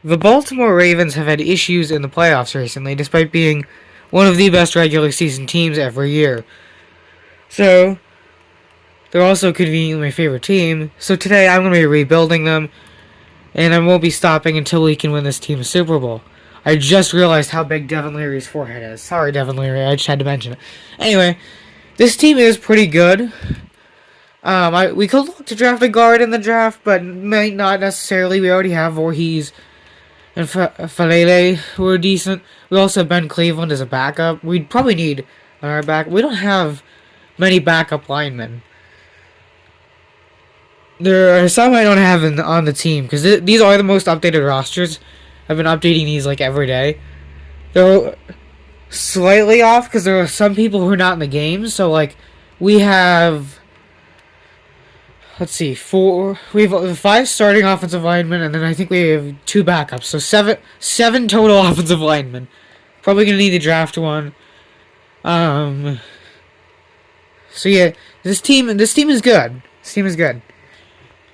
The Baltimore Ravens have had issues in the playoffs recently, despite being one of the best regular season teams every year. So, they're also conveniently my favorite team. So today I'm going to be rebuilding them, and I won't be stopping until we can win this team a Super Bowl. I just realized how big Devin Leary's forehead is. Sorry, Devin Leary, I just had to mention it. Anyway, this team is pretty good. We could look to draft a guard in the draft, but might not necessarily. We already have Voorhees and Falele, who are decent. We also have Ben Cleveland as a backup. We'd probably need another back. We don't have many backup linemen. There are some I don't have on the team because these are the most updated rosters. I've been updating these like every day. They're slightly off because there are some people who are not in the game. So like we have, let's see, we have 5 starting offensive linemen, and then I think we have 2 backups. So seven total offensive linemen. Probably gonna need to draft one. So yeah, this team is good. This team is good.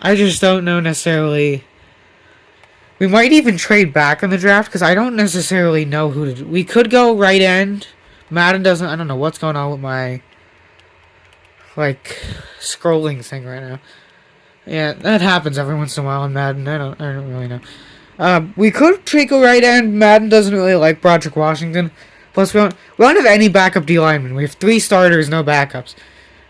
I just don't know necessarily. We might even trade back in the draft because I don't necessarily know who to do. We could go right end. Madden doesn't. I don't know what's going on with my scrolling thing right now. Yeah, that happens every once in a while in Madden. I don't really know. We could take a right end. Madden doesn't really like Broderick Washington. Plus, we don't have any backup D linemen. We have 3 starters, no backups.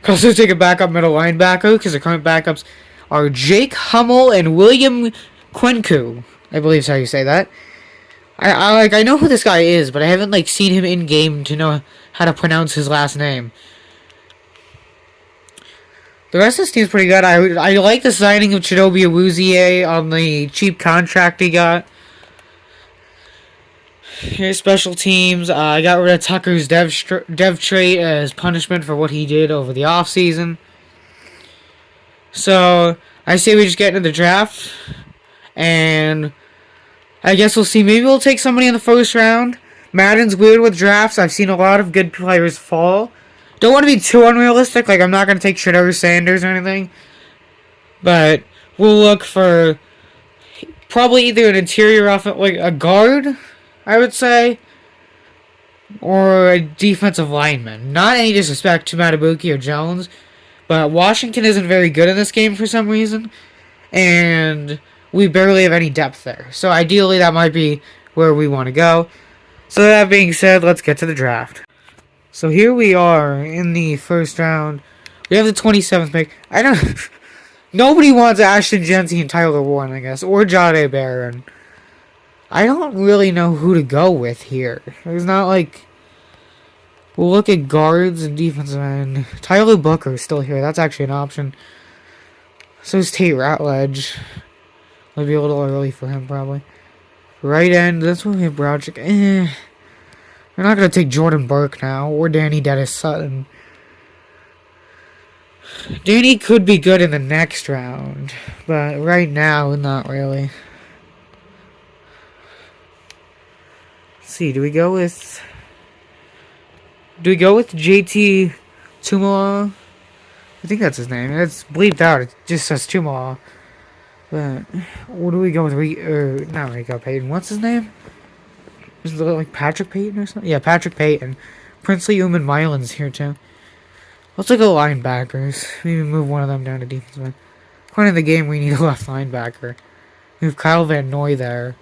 Could also take a backup middle linebacker because the current backups are Jake Hummel and William Quenku. I believe is how you say that. I know who this guy is, but I haven't seen him in game to know how to pronounce his last name. The rest of this team's pretty good. I like the signing of Chidobe Awuzie on the cheap contract he got. Here's special teams. I got rid of Tucker's dev trait as punishment for what he did over the offseason. So I say we just get into the draft, and I guess we'll see. Maybe we'll take somebody in the first round. Madden's weird with drafts. I've seen a lot of good players fall. Don't want to be too unrealistic. I'm not going to take Shedeur Sanders or anything. But we'll look for probably either an interior a guard, I would say, or a defensive lineman. Not any disrespect to Matabuki or Jones, but Washington isn't very good in this game for some reason, and we barely have any depth there. So ideally, that might be where we want to go. So that being said, let's get to the draft. So here we are in the first round. We have the 27th pick. Nobody wants Ashton Jensen and Tyler Warren, I guess, or Jahdae Barron. I don't really know who to go with here. There's not we'll look at guards and defensive end. Tyler Booker is still here. That's actually an option. So is Tate Ratledge. Might be a little early for him, probably. Right end, that's what we have Broderick. We're not going to take Jordan Burke now, or Danny Dennis Sutton. Danny could be good in the next round, but right now, not really. Let's see, do we go with JT Tumala? I think that's his name. It's bleeped out. It just says Tumala. But what do we go with? Not Rico Payton. What's his name? Is it Patrick Payton or something? Yeah, Patrick Payton. Princely Uman Mylan's here too. Let's look at linebackers. Maybe move one of them down to defensive end. According to the game, we need a left linebacker. We have Kyle Van Noy there.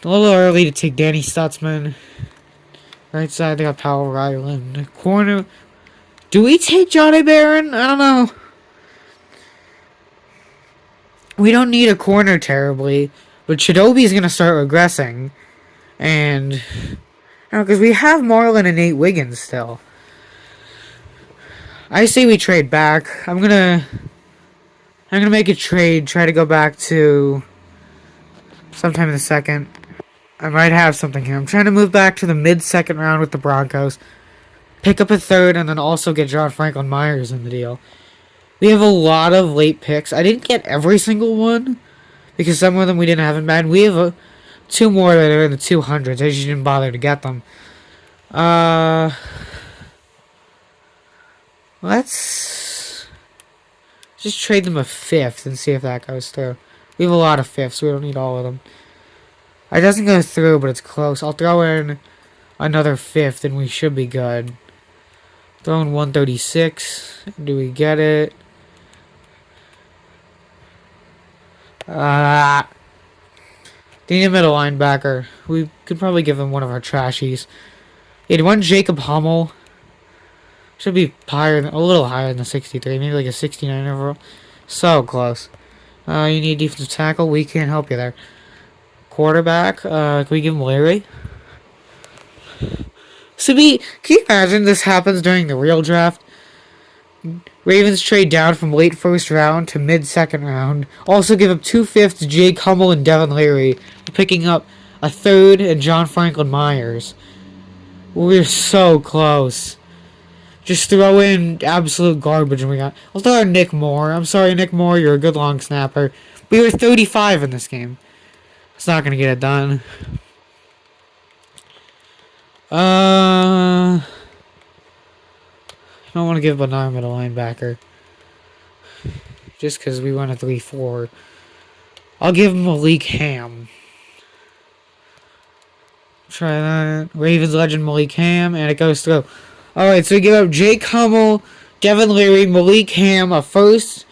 A little early to take Danny Stutzman. Right side, they got Powell Ryland. Corner. Do we take Jahdae Barron? I don't know. We don't need a corner terribly, but Chidobe's going to start regressing. And, because we have Marlon and Nate Wiggins still. I say we trade back. I'm gonna make a trade, try to go back to sometime in the second. I might have something here. I'm trying to move back to the mid-second round with the Broncos. Pick up a third, and then also get John Franklin Myers in the deal. We have a lot of late picks. I didn't get every single one, because some of them we didn't have in Madden. We have 2 more that are in the 200s. I just didn't bother to get them. Let's just trade them a 5th and see if that goes through. We have a lot of 5ths. We don't need all of them. It doesn't go through, but it's close. I'll throw in another fifth, and we should be good. Throw in 136. Do we get it? They need a middle linebacker. We could probably give him one of our trashies. Yeah, one Jacob Hummel. Should be higher, a little higher than 63. Maybe like a 69 overall. So close. You need defensive tackle. We can't help you there. Quarterback. Can we give him Larry? Can you imagine this happens during the real draft? Ravens trade down from late first round to mid second round. Also give up 2/5 to Jake Hummel and Devin Leary, picking up a third and John Franklin Myers. We're so close. Just throw in absolute garbage and we got. I'll throw in Nick Moore. I'm sorry, Nick Moore, you're a good long snapper. We were 35 in this game. It's not gonna get it done. I don't want to give Bernard a linebacker. Just because we won a 3-4. I'll give him Malik Ham. Try that. Ravens legend Malik Ham, and it goes through. Alright, so we give up Jake Hummel, Devin Leary, Malik Ham, a first.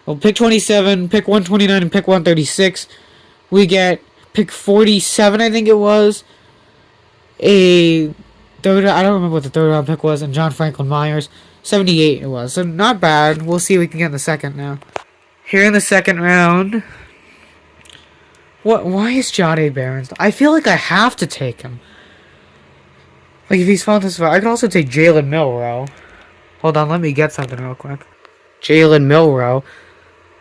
Well, pick 27, pick 129, and pick 136. We get pick 47, I think it was. A third, I don't remember what the third round pick was, and John Franklin Myers. 78 it was, so not bad. We'll see what we can get in the second now. Here in the second round. Why is Jahdae Barons? I feel like I have to take him. Like, if he's fallen this far, I could also take Jalen Milroe. Hold on, let me get something real quick. Jalen Milroe.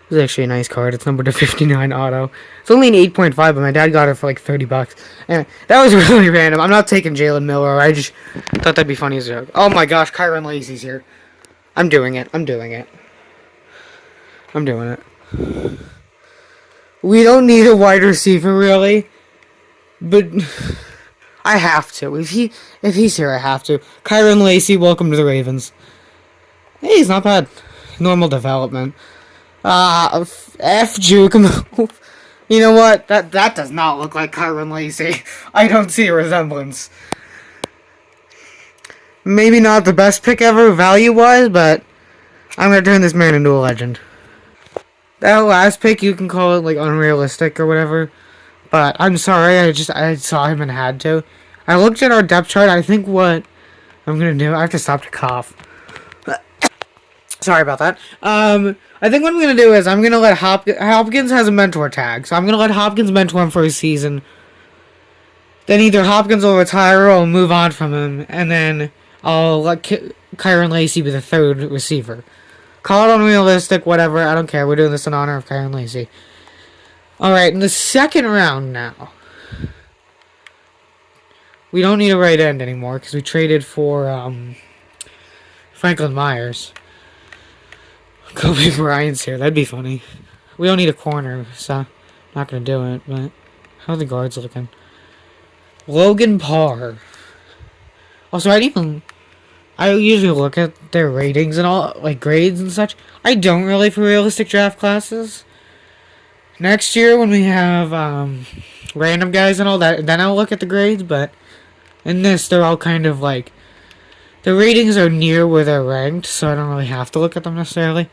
This is actually a nice card. It's numbered to 59 auto. It's only an 8.5, but my dad got it for like $30. And that was really random. I'm not taking Jalen Milroe. I just thought that'd be funny as a joke. Oh my gosh, Kyron Lacy's here. I'm doing it. We don't need a wide receiver, really. But I have to. If he's here, I have to. Kyron Lacy, welcome to the Ravens. Hey, he's not bad. Normal development. F juke move. You know what? That does not look like Kyron Lacy. I don't see a resemblance. Maybe not the best pick ever value-wise, but I'm gonna turn this man into a legend. That last pick, you can call it like unrealistic or whatever, but I'm sorry. I saw him and had to. I looked at our depth chart. I think what I'm gonna do. I have to stop to cough. Sorry about that. I think what I'm gonna do is I'm gonna let Hopkins has a mentor tag, so I'm gonna let Hopkins mentor him for a season. Then either Hopkins will retire or I'll move on from him, and then I'll let Kyron Lacy be the third receiver. Call it unrealistic, whatever. I don't care. We're doing this in honor of Kyron Lacy. Alright, in the second round now. We don't need a right end anymore because we traded for Franklin Myers. Kobe Bryant's here. That'd be funny. We don't need a corner, so I'm not going to do it. But how are the guards looking? Logan Parr. Also, I usually look at their ratings and all, like grades and such. I don't really for realistic draft classes. Next year when we have random guys and all that, then I'll look at the grades. But in this, they're all kind of like, the ratings are near where they're ranked, so I don't really have to look at them necessarily.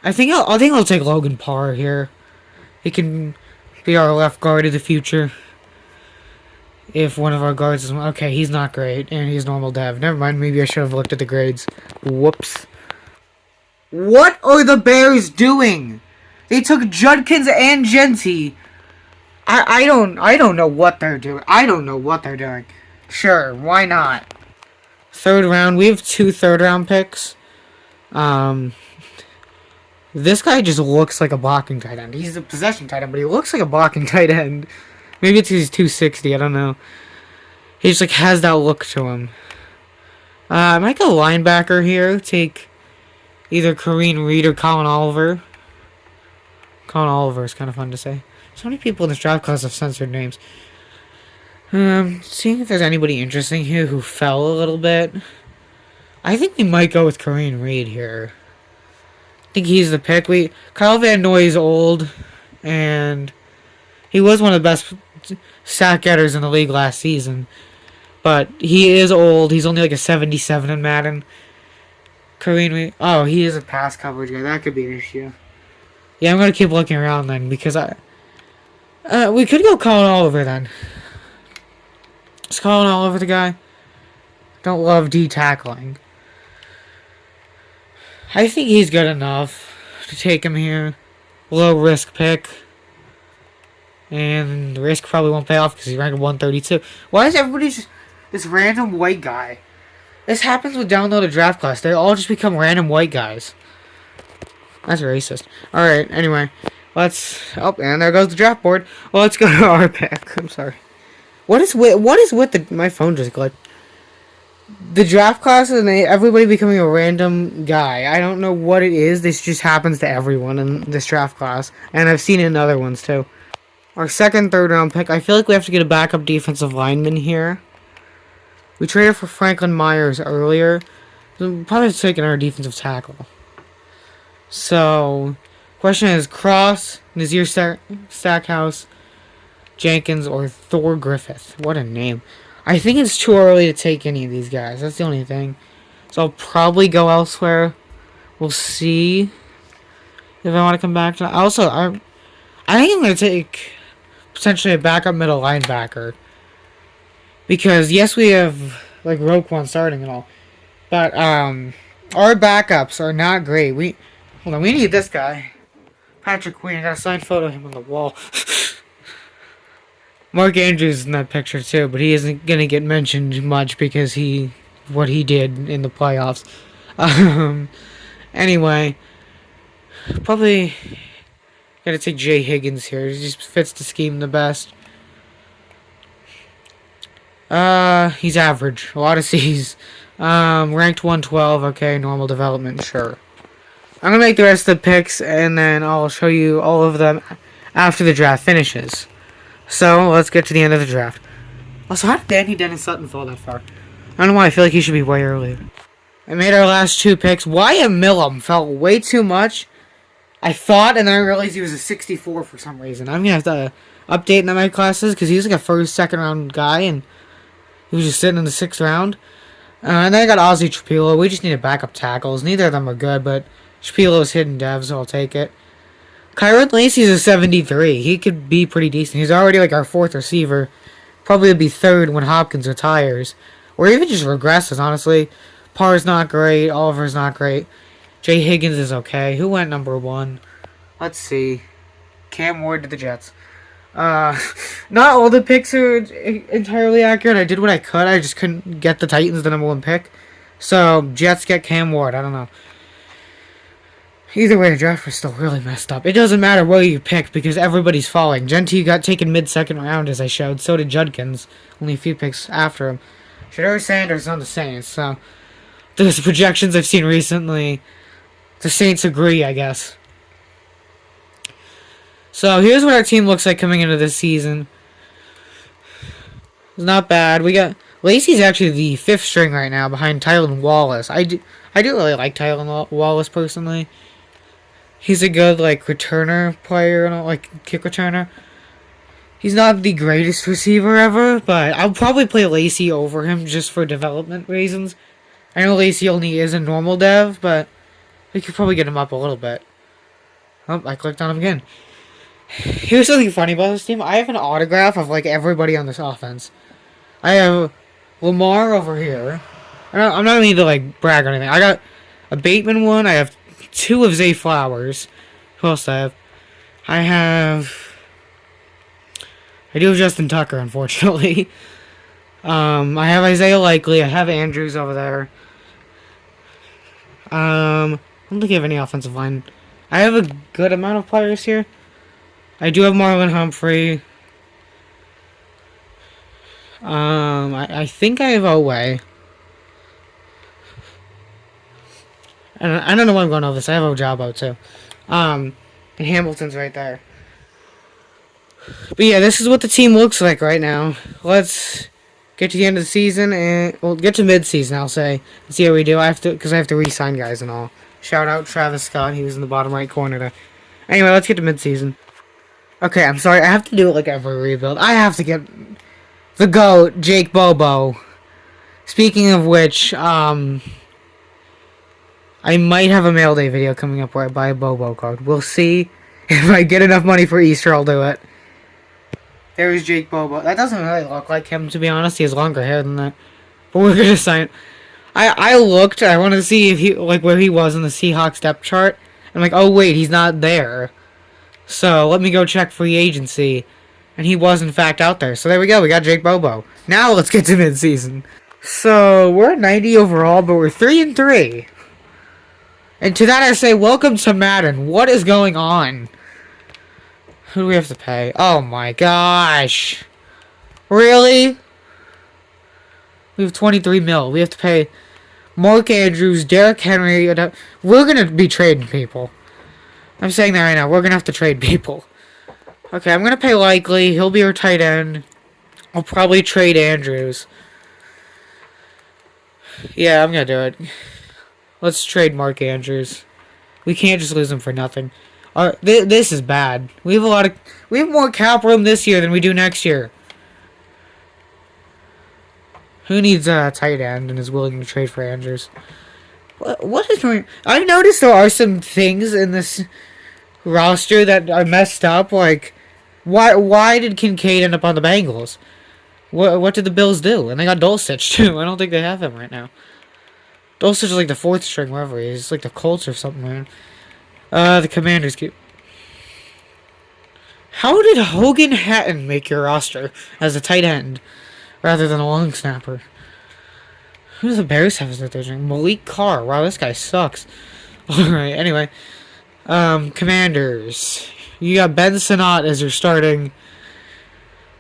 I think I'll take Logan Parr here. He can be our left guard of the future. If one of our guards is... Okay, he's not great, and he's normal dev. Never mind, maybe I should have looked at the grades. Whoops. What are the Bears doing? They took Judkins and Genty. I don't know what they're doing. Sure, why not? Third round. We have 2 third-round picks. This guy just looks like a blocking tight end. He's a possession tight end, but he looks like a blocking tight end. Maybe it's he's 260, I don't know. He just like has that look to him. I might go linebacker here. Take either Kareem Reed or Colin Oliver. Colin Oliver is kind of fun to say. So many people in this draft class have censored names. Seeing if there's anybody interesting here who fell a little bit. I think we might go with Kareem Reed here. I think he's the pick. Kyle Van Noy's old. and he was one of the best sack getters in the league last season. But he is old. He's only like a 77 in Madden. Oh, he is a pass coverage guy. That could be an issue. Yeah, I'm gonna keep looking around then because we could go Colin Oliver then. Is Colin Oliver the guy? Don't love D tackling. I think he's good enough to take him here. Low risk pick. And the risk probably won't pay off because he's ranked 132. Why is everybody just this random white guy? This happens with downloaded draft class. They all just become random white guys. That's racist. Alright, anyway. Oh, and there goes the draft board. Well, let's go to our pick. I'm sorry. What is with the... My phone just glitched. The draft classes and everybody becoming a random guy. I don't know what it is. This just happens to everyone in this draft class. And I've seen it in other ones, too. Our second, third round pick. I feel like we have to get a backup defensive lineman here. We traded for Franklin Myers earlier. So we'll probably have to take our defensive tackle. So, question is Cross, Nazir Stackhouse, Jenkins, or Thor Griffith. What a name. I think it's too early to take any of these guys. That's the only thing. So I'll probably go elsewhere. We'll see if I want to come back to... Also, I think I'm going to take potentially a backup middle linebacker. Because, yes, we have, like, Roquan starting and all. But, our backups are not great. We need this guy. Patrick Queen. I got a signed photo of him on the wall. Mark Andrews in that picture, too. But he isn't going to get mentioned much because what he did in the playoffs. Anyway. Probably got to take Jay Higgins here. He just fits the scheme the best. He's average. A lot of C's. Ranked 112. Okay, normal development. Sure. I'm gonna make the rest of the picks, and then I'll show you all of them after the draft finishes. So, let's get to the end of the draft. Also, how did Danny Dennis Sutton fall that far? I don't know why. I feel like he should be way earlier. I made our last two picks. Wyatt Millum felt way too much. I thought, and then I realized he was a 64 for some reason. I'm gonna have to update in my classes, because he's like a first, second round guy, and he was just sitting in the 6th round. And then I got Ozzy Trapilo. We just needed backup tackles. Neither of them are good, but Trapilo's hidden dev, so I'll take it. Kyron Lacey's a 73. He could be pretty decent. He's already like our 4th receiver. Probably would be 3rd when Hopkins retires. Or even just regresses, honestly. Parr's not great. Oliver's not great. Jay Higgins is okay. Who went number 1? Let's see. Cam Ward to the Jets. Not all the picks are entirely accurate. I did what I could. I just couldn't get the Titans the number 1 pick. So, Jets get Cam Ward. I don't know. Either way, the draft was still really messed up. It doesn't matter what you pick because everybody's falling. Gentry got taken mid-second round, as I showed. So did Judkins. Only a few picks after him. Shedeur Sanders on the Saints. So, the projections I've seen recently, the Saints agree, I guess. So, here's what our team looks like coming into this season. It's not bad. We got... Lacey's actually the 5th string right now behind Tylan Wallace. I do really like Tylan Wallace, personally. He's a good, like, returner player, like, kick returner. He's not the greatest receiver ever, but I'll probably play Lacey over him just for development reasons. I know Lacey only is a normal dev, but we could probably get him up a little bit. Oh, I clicked on him again. Here's something funny about this team. I have an autograph of, like, everybody on this offense. I have Lamar over here. I'm not going to, like, brag or anything. I got a Bateman one. I have 2 of Zay Flowers. Who else do I have? I do have Justin Tucker, unfortunately. I have Isaiah Likely. I have Andrews over there. I don't think I have any offensive line. I have a good amount of players here. I do have Marlon Humphrey. I think I have Oway. I don't know why I'm going over this. I have Ojabo, too. And Hamilton's right there. But yeah, this is what the team looks like right now. Let's get to the end of the season, and we'll get to mid-season, I'll say, and see how we do. Because I have to re-sign guys and all. Shout out Travis Scott. He was in the bottom right corner there. Anyway, let's get to mid-season. Okay, I'm sorry. I have to do it like every rebuild. I have to get the GOAT, Jake Bobo. Speaking of which, I might have a mail day video coming up where I buy a Bobo card. We'll see. If I get enough money for Easter, I'll do it. There's Jake Bobo. That doesn't really look like him, to be honest. He has longer hair than that. But we're gonna sign. I looked. I wanted to see if he where he was in the Seahawks depth chart. I'm like, oh wait, he's not there. So let me go check free agency, and he was in fact out there. So there we go. We got Jake Bobo. Now let's get to mid-season. So we're at 90 overall, but we're 3-3. And to that I say, welcome to Madden. What is going on? Who do we have to pay? Oh my gosh. Really? We have 23 mil. We have to pay Mark Andrews, Derrick Henry. We're going to be trading people. I'm saying that right now. We're going to have to trade people. Okay, I'm going to pay Likely. He'll be our tight end. I'll probably trade Andrews. Yeah, I'm going to do it. Let's trade Mark Andrews. We can't just lose him for nothing. This is bad. We have more cap room this year than we do next year. Who needs a tight end and is willing to trade for Andrews? What is going? I've noticed there are some things in this roster that are messed up. Like, why did Kincaid end up on the Bengals? What did the Bills do? And they got Dulcich too. I don't think they have him right now. Dulcich is like the fourth string, wherever he is. It's like the Colts or something, man. The Commanders keep. How did Hogan Hatton make your roster as a tight end rather than a long snapper? Who does the Bears have as their third string? Malik Carr. Wow, this guy sucks. Alright, anyway. Commanders. You got Ben Sinnott as your starting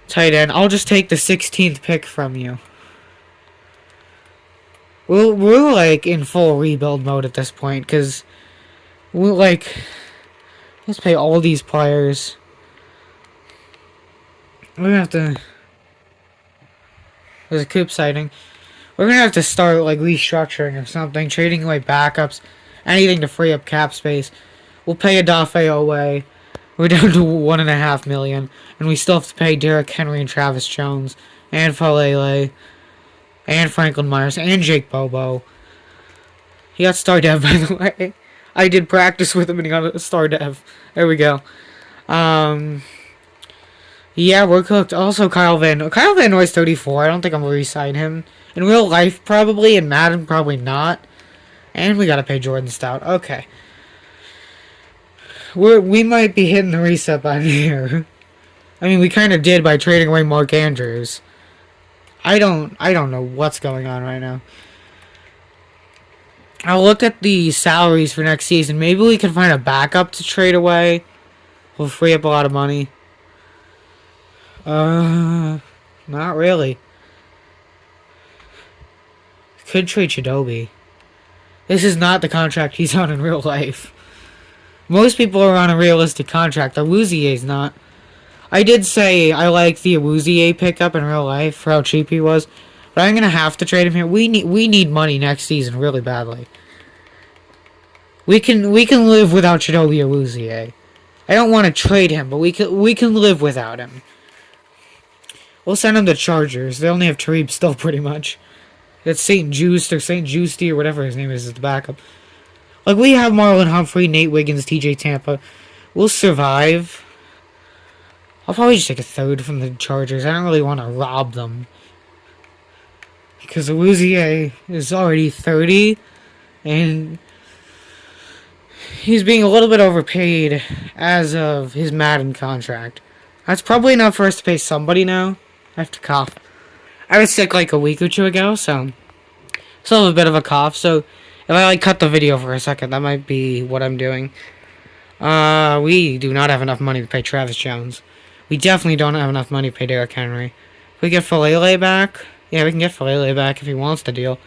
tight end. I'll just take the 16th pick from you. We're like in full rebuild mode at this point, because we're like, let's pay all these players. We're gonna have to. There's a Coop sighting. We're gonna have to start like restructuring or something, trading away backups, anything to free up cap space. We'll pay Adafe away. We're down to $1.5 million, and we still have to pay Derrick Henry and Travis Jones and Falele and Franklin Myers and Jake Bobo. He got star dev, by the way. I did practice with him and he got a star dev. There we go. Yeah, we're cooked. Also, Kyle Van Noy's 34. I don't think I'm going to re-sign him. In real life, probably. In Madden, probably not. And we got to pay Jordan Stout. Okay. We might be hitting the reset button here. I mean, we kind of did by trading away Mark Andrews. I don't know what's going on right now. I'll look at the salaries for next season. Maybe we can find a backup to trade away. We'll free up a lot of money. Not really. Could trade Chidobe. This is not the contract he's on in real life. Most people are on a realistic contract. Awuzie's not. I did say I like the Awuzie pickup in real life for how cheap he was, but I'm gonna have to trade him here. We need money next season really badly. We can live without Chidobe Awuzie. I don't want to trade him, but we can live without him. We'll send him to Chargers. They only have Tareeb still, pretty much. It's St. Juiced or St. Juicey or whatever his name is the backup. Like, we have Marlon Humphrey, Nate Wiggins, TJ Tampa. We'll survive. I'll probably just take a third from the Chargers. I don't really want to rob them. Because Awuzie is already 30. And he's being a little bit overpaid as of his Madden contract. That's probably enough for us to pay somebody now. I have to cough. I was sick like a week or two ago, so still have a bit of a cough. So if I like cut the video for a second, that might be what I'm doing. We do not have enough money to pay Travis Jones. We definitely don't have enough money to pay Derrick Henry. If we get Falele back, yeah, we can get Falele back if he wants the deal.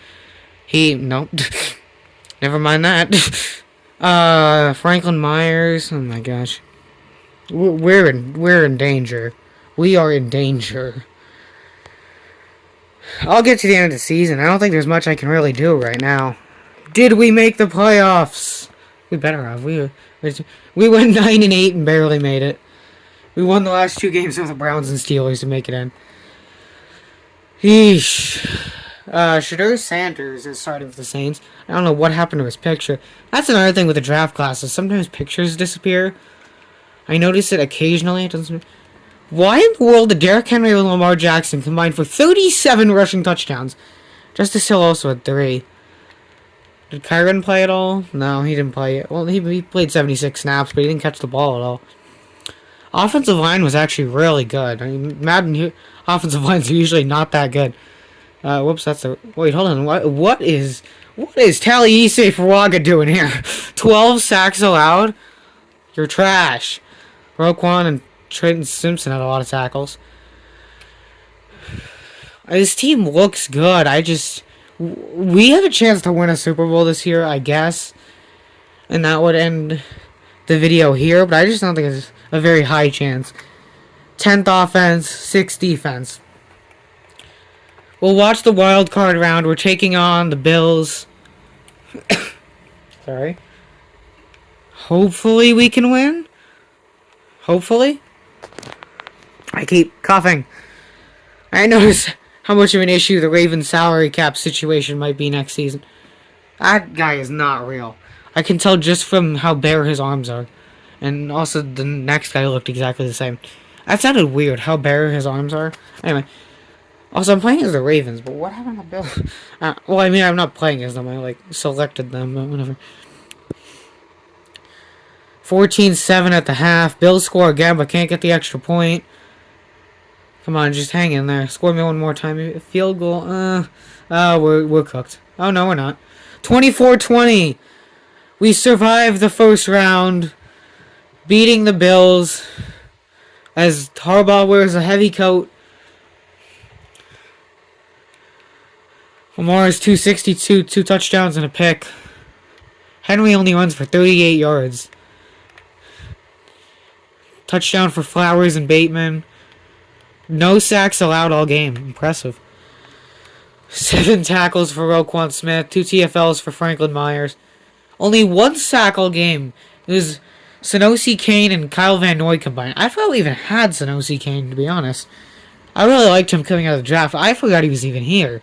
Nope. Never mind that. Franklin Myers. Oh my gosh. We're in danger. We are in danger. I'll get to the end of the season. I don't think there's much I can really do right now. Did we make the playoffs? We better have. We went 9-8 and barely made it. We won the last 2 games with the Browns and Steelers to make it in. Yeesh. Shedeur Sanders is starting with the Saints. I don't know what happened to his picture. That's another thing with the draft classes. Sometimes pictures disappear. I notice it occasionally. It doesn't. Why in the world did Derrick Henry and Lamar Jackson combine for 37 rushing touchdowns? Justice Hill also had 3. Did Kyron play at all? No, he didn't play it. Well, he played 76 snaps, but he didn't catch the ball at all. Offensive line was actually really good. I mean, Madden offensive lines are usually not that good. Whoops, that's a... Wait, hold on. What is Talieise Faraga doing here? 12 sacks allowed? You're trash. Roquan and Trenton Simpson had a lot of tackles. This team looks good. We have a chance to win a Super Bowl this year, I guess. And that would end the video here, but I just don't think it's a very high chance. 10th offense, 6th defense. We'll watch the wild card round. We're taking on the Bills. Sorry. Hopefully we can win. Hopefully. I keep coughing. I notice how much of an issue the Ravens salary cap situation might be next season. That guy is not real. I can tell just from how bare his arms are. And also the next guy looked exactly the same. That sounded weird, how bare his arms are. Anyway. Also, I'm playing as the Ravens, but what happened to Bill? Well, I mean, I'm not playing as them. I, selected them, but whatever. 14-7 at the half. Bills score again, but can't get the extra point. Come on, just hang in there. Score me one more time. Field goal. We're cooked. Oh, no, we're not. 24-20. We survived the first round, beating the Bills as Harbaugh wears a heavy coat. Lamar's 262, 2 touchdowns and a pick. Henry only runs for 38 yards. Touchdown for Flowers and Bateman. No sacks allowed all game. Impressive. 7 tackles for Roquan Smith. 2 TFLs for Franklin Myers. Only 1 sack all game. It was Sanosi Kane and Kyle Van Noy combined. I forgot we even had Sanosi Kane, to be honest. I really liked him coming out of the draft. I forgot he was even here.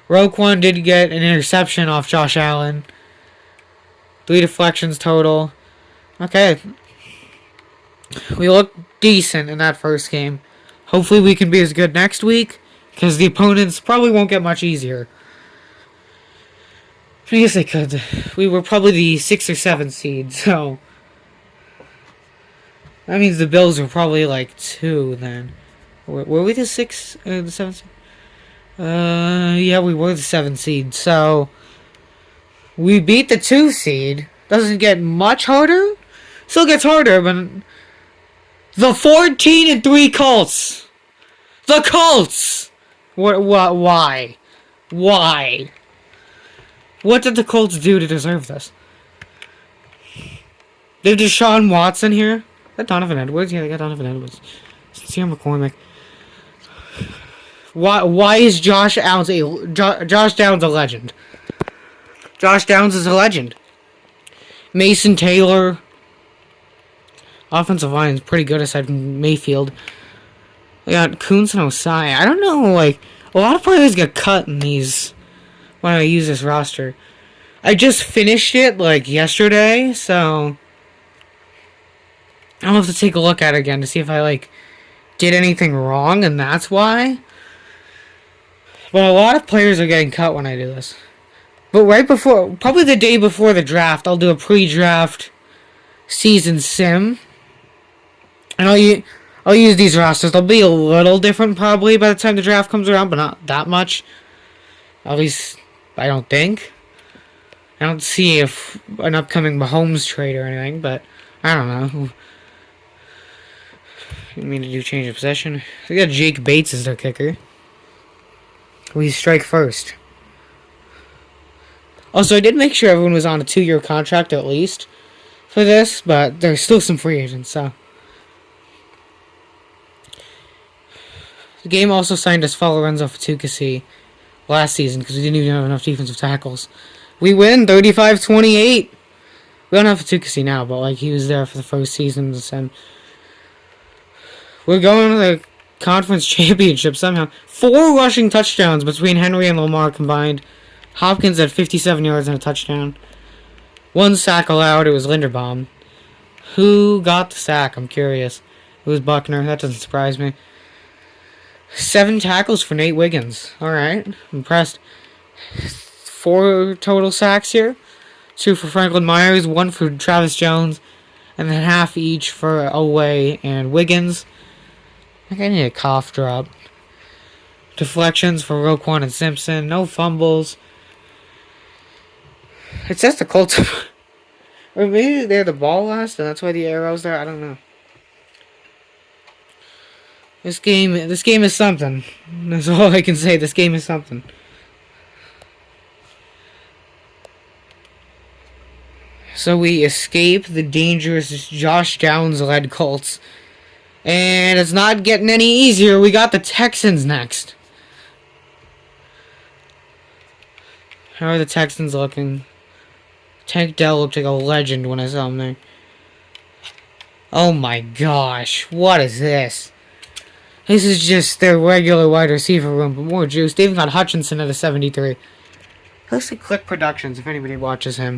Roquan did get an interception off Josh Allen. 3 deflections total. Okay. We looked decent in that first game. Hopefully we can be as good next week, because the opponents probably won't get much easier. I guess they could. We were probably the 6th or 7th seed, so... That means the Bills were probably 2 then. Were we the 6th or the 7th seed? Yeah, we were the 7th seed, so... We beat the 2 seed. Doesn't get much harder. Still gets harder, but... The 14-3 Colts! The Colts! Why? Why? What did the Colts do to deserve this? They have Deshaun Watson here. Is that Donovan Edwards? Yeah, they got Donovan Edwards. Sincere McCormick. Why is Josh Downs a legend? Josh Downs is a legend. Mason Taylor. Offensive line is pretty good aside from Mayfield. We got Kuntz and Osai. I don't know, a lot of players get cut in these when I use this roster. I just finished it, yesterday, so I'll have to take a look at it again to see if I, did anything wrong, and that's why. But a lot of players are getting cut when I do this. But right before, probably the day before the draft, I'll do a pre-draft season sim. And I'll use these rosters. They'll be a little different probably by the time the draft comes around, but not that much. At least, I don't think. I don't see if an upcoming Mahomes trade or anything, but I don't know. You mean to do change of possession? They got Jake Bates as their kicker. We strike first. Also, I did make sure everyone was on a 2-year contract at least for this, but there's still some free agents, so. The game also signed us Lorenzo Fatukasi last season because we didn't even have enough defensive tackles. We win 35-28. We don't have Fatukasi now, but he was there for the first seasons, and We're going to the conference championship somehow. 4 rushing touchdowns between Henry and Lamar combined. Hopkins had 57 yards and a touchdown. 1 sack allowed. It was Linderbaum. Who got the sack? I'm curious. It was Buckner. That doesn't surprise me. 7 tackles for Nate Wiggins. Alright. Impressed. 4 total sacks here. 2 for Franklin Myers. 1 for Travis Jones. And then half each for Oweh and Wiggins. I think I need a cough drop. Deflections for Roquan and Simpson. No fumbles. It says the Colts... or maybe they had the ball last and that's why the arrow's there. I don't know. This game is something. That's all I can say. This game is something. So we escape the dangerous Josh Downs-led Colts. And it's not getting any easier. We got the Texans next. How are the Texans looking? Tank Dell looked like a legend when I saw him there. Oh my gosh. What is this? This is just their regular wide receiver room, but more juice. They even got Hutchinson at a 73. Looks like Click Productions, if anybody watches him.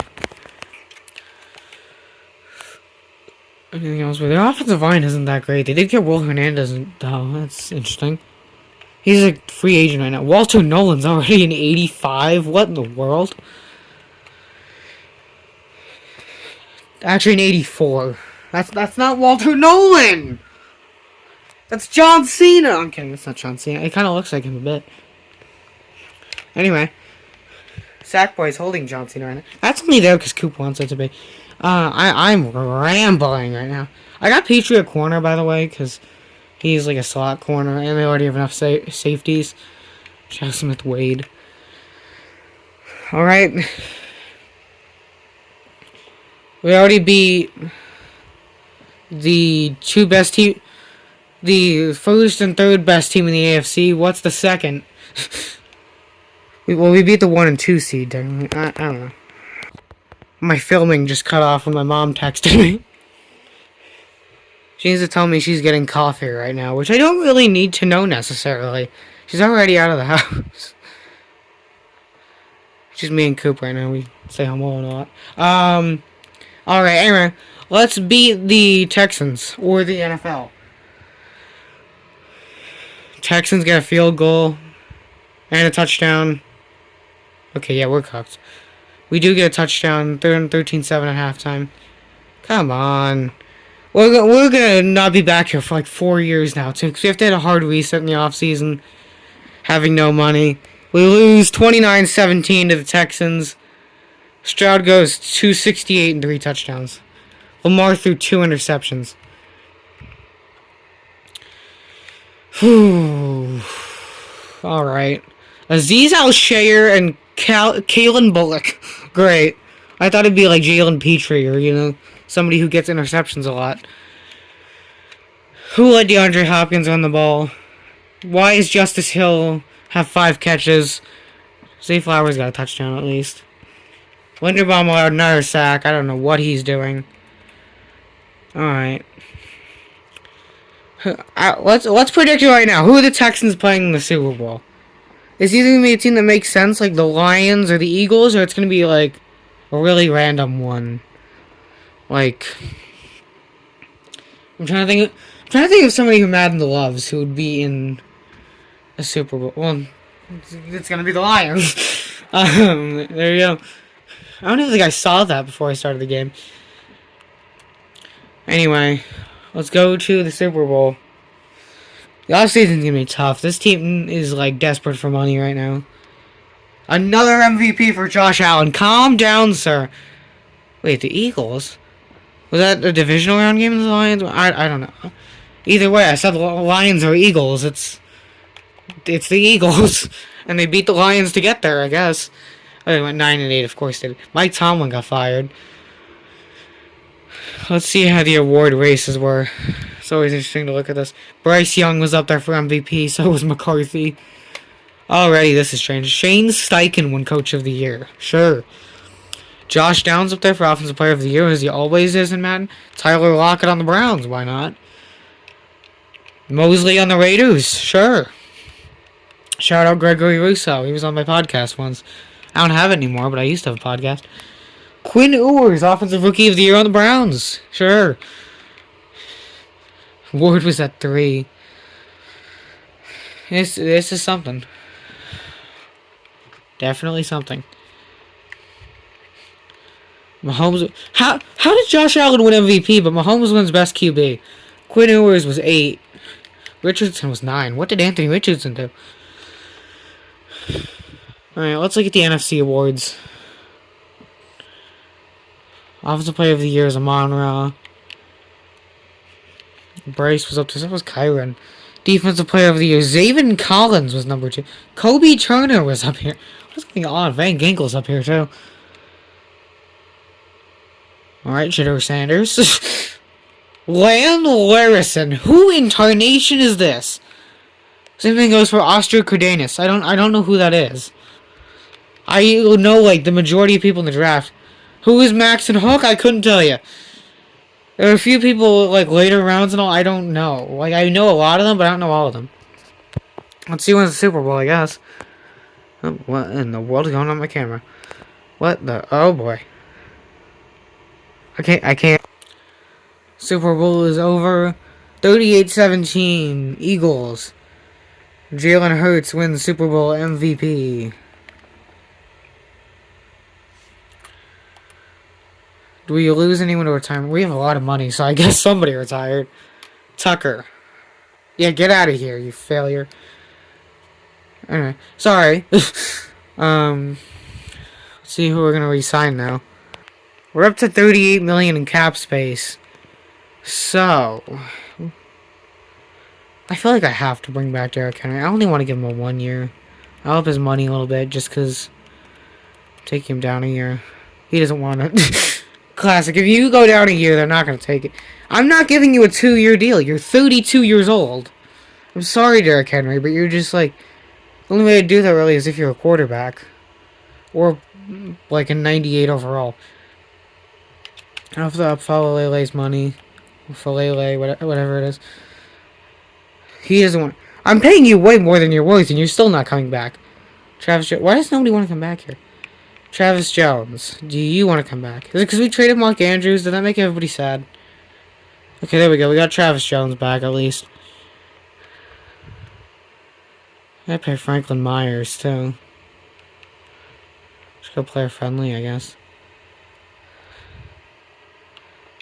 Anything else? But their offensive line isn't that great. They did get Will Hernandez, though. That's interesting. He's a free agent right now. Walter Nolan's already an 85. What in the world? Actually, an 84. That's not Walter Nolan! That's John Cena! I'm kidding, that's not John Cena. It kind of looks like him a bit. Anyway. Sackboy's holding John Cena right now. That's only there because Coop wants it to be. I'm rambling right now. I got Patriot corner, by the way, because he's like a slot corner, and they already have enough safeties. Jack Smith Wade. Alright. We already beat the 2 best team, the first and third best team in the AFC. What's the second? We beat the 1 and 2 seed. I don't know. My filming just cut off when my mom texted me. She needs to tell me she's getting coffee right now, which I don't really need to know necessarily. She's already out of the house. It's just me and Coop right now. We say hello a lot. Alright, anyway. Let's beat the Texans, or the NFL. Texans get a field goal, and a touchdown. Okay, yeah, we're cooked. We do get a touchdown, 13-7 at halftime. Come on. We're gonna not be back here for like 4 years now, too, because we have to hit a hard reset in the offseason, having no money. We lose 29-17 to the Texans. Stroud goes 268 and 3 touchdowns. Lamar threw 2 interceptions. Whew. Alright. Azeez Al-Shaair and Kalen Bullock. Great. I thought it'd be like Jalen Petrie or, somebody who gets interceptions a lot. Who let DeAndre Hopkins on the ball? Why is Justice Hill have 5 catches? Zay Flowers got a touchdown at least. Linderbaum allowed another sack. I don't know what he's doing. Alright. Let's predict it right now. Who are the Texans playing in the Super Bowl? Is either going to be a team that makes sense, like the Lions or the Eagles, or it's going to be like a really random one? Like, I'm trying to think of somebody who Madden loves who would be in a Super Bowl. Well, it's going to be the Lions. There you go. I don't even think I saw that before I started the game. Anyway, let's go to the Super Bowl. The offseason's gonna be tough. This team is like desperate for money right now. Another MVP for Josh Allen. Calm down, sir. Wait, the Eagles? Was that a divisional round game in the Lions? I don't know. Either way, I said the Lions or Eagles. It's the Eagles. And they beat the Lions to get there, I guess. Oh, they went 9-8, of course they did. Mike Tomlin got fired. Let's see how the award races were. It's always interesting to look at this. Bryce Young was up there for MVP, so was McCarthy. Alrighty, this is strange. Shane Steichen won Coach of the Year. Sure. Josh Downs up there for Offensive Player of the Year, as he always is in Madden. Tyler Lockett on the Browns, why not? Mosley on the Raiders, sure. Shout out Gregory Russo. He was on my podcast once. I don't have it anymore, but I used to have a podcast. Quinn Ewers, Offensive Rookie of the Year on the Browns. Sure. Ward was at 3. This is something. Definitely something. Mahomes. How did Josh Allen win MVP, but Mahomes wins Best QB? Quinn Ewers was 8. Richardson was 9. What did Anthony Richardson do? Alright, let's look at the NFC awards. Offensive Player of the Year is Amon-Ra. Bryce was up to... So was Kyron. Defensive Player of the Year, Zaven Collins was number 2. Kobe Turner was up here. What's going on? Van Ginkel's up here, too. Alright, Shedeur Sanders. Land Larison. Who in tarnation is this? Same thing goes for Austro Cardenas. I don't know who that is. I know, like, the majority of people in the draft. Who is Max and Hook? I couldn't tell you. There are a few people, like, later rounds and all, I don't know. Like, I know a lot of them, but I don't know all of them. Let's see who wins the Super Bowl, I guess. Oh, what in the world is going on with my camera? What the... Oh, boy. I can't... Super Bowl is over. 38-17. Eagles. Jalen Hurts wins Super Bowl MVP. Do we lose anyone to retirement? We have a lot of money, so I guess somebody retired. Tucker. Yeah, get out of here, you failure. Alright, sorry. Let's see who we're gonna re-sign now. We're up to $38 million in cap space. So... I feel like I have to bring back Derrick Henry. I only want to give him a 1 year. I'll up his money a little bit, just because... Take him down a year. He doesn't want it. Classic. If you go down a year, they're not going to take it. I'm not giving you a 2-year deal. You're 32 years old. I'm sorry, Derrick Henry, but you're just like... The only way to do that really is if you're a quarterback. Or, like, a 98 overall. I have to up Falele's money. Falele, whatever it is. He doesn't want... I'm paying you way more than you're worth, and you're still not coming back. Travis Jones... Why does nobody want to come back here? Travis Jones, do you want to come back? Is it because we traded Mark Andrews? Did that make everybody sad? Okay, there we go. We got Travis Jones back, at least. I pay Franklin Myers, too. Just go player friendly, I guess.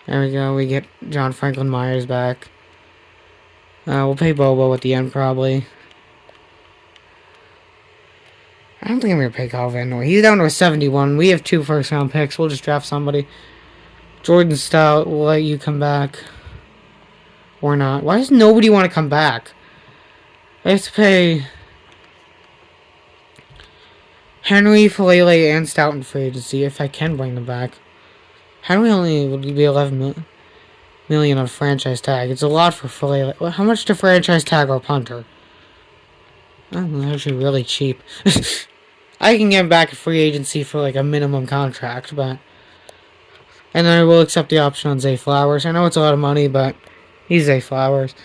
There we go. We get John Franklin Myers back. We'll pay Bobo at the end, probably. I don't think I'm going to pay Kyle Van Noy. He's down to a 71. We have 2 first-round picks. We'll just draft somebody. Jordan Stout, we'll let you come back. Or not. Why does nobody want to come back? I have to pay... Henry, Falele, and Stout in free agency if I can bring them back. Henry only would be 11 million on franchise tag. It's a lot for Falele. How much to franchise tag our punter? Oh, actually really cheap. I can get him back at free agency for like a minimum contract, but... And then I will accept the option on Zay Flowers. I know it's a lot of money, but he's Zay Flowers.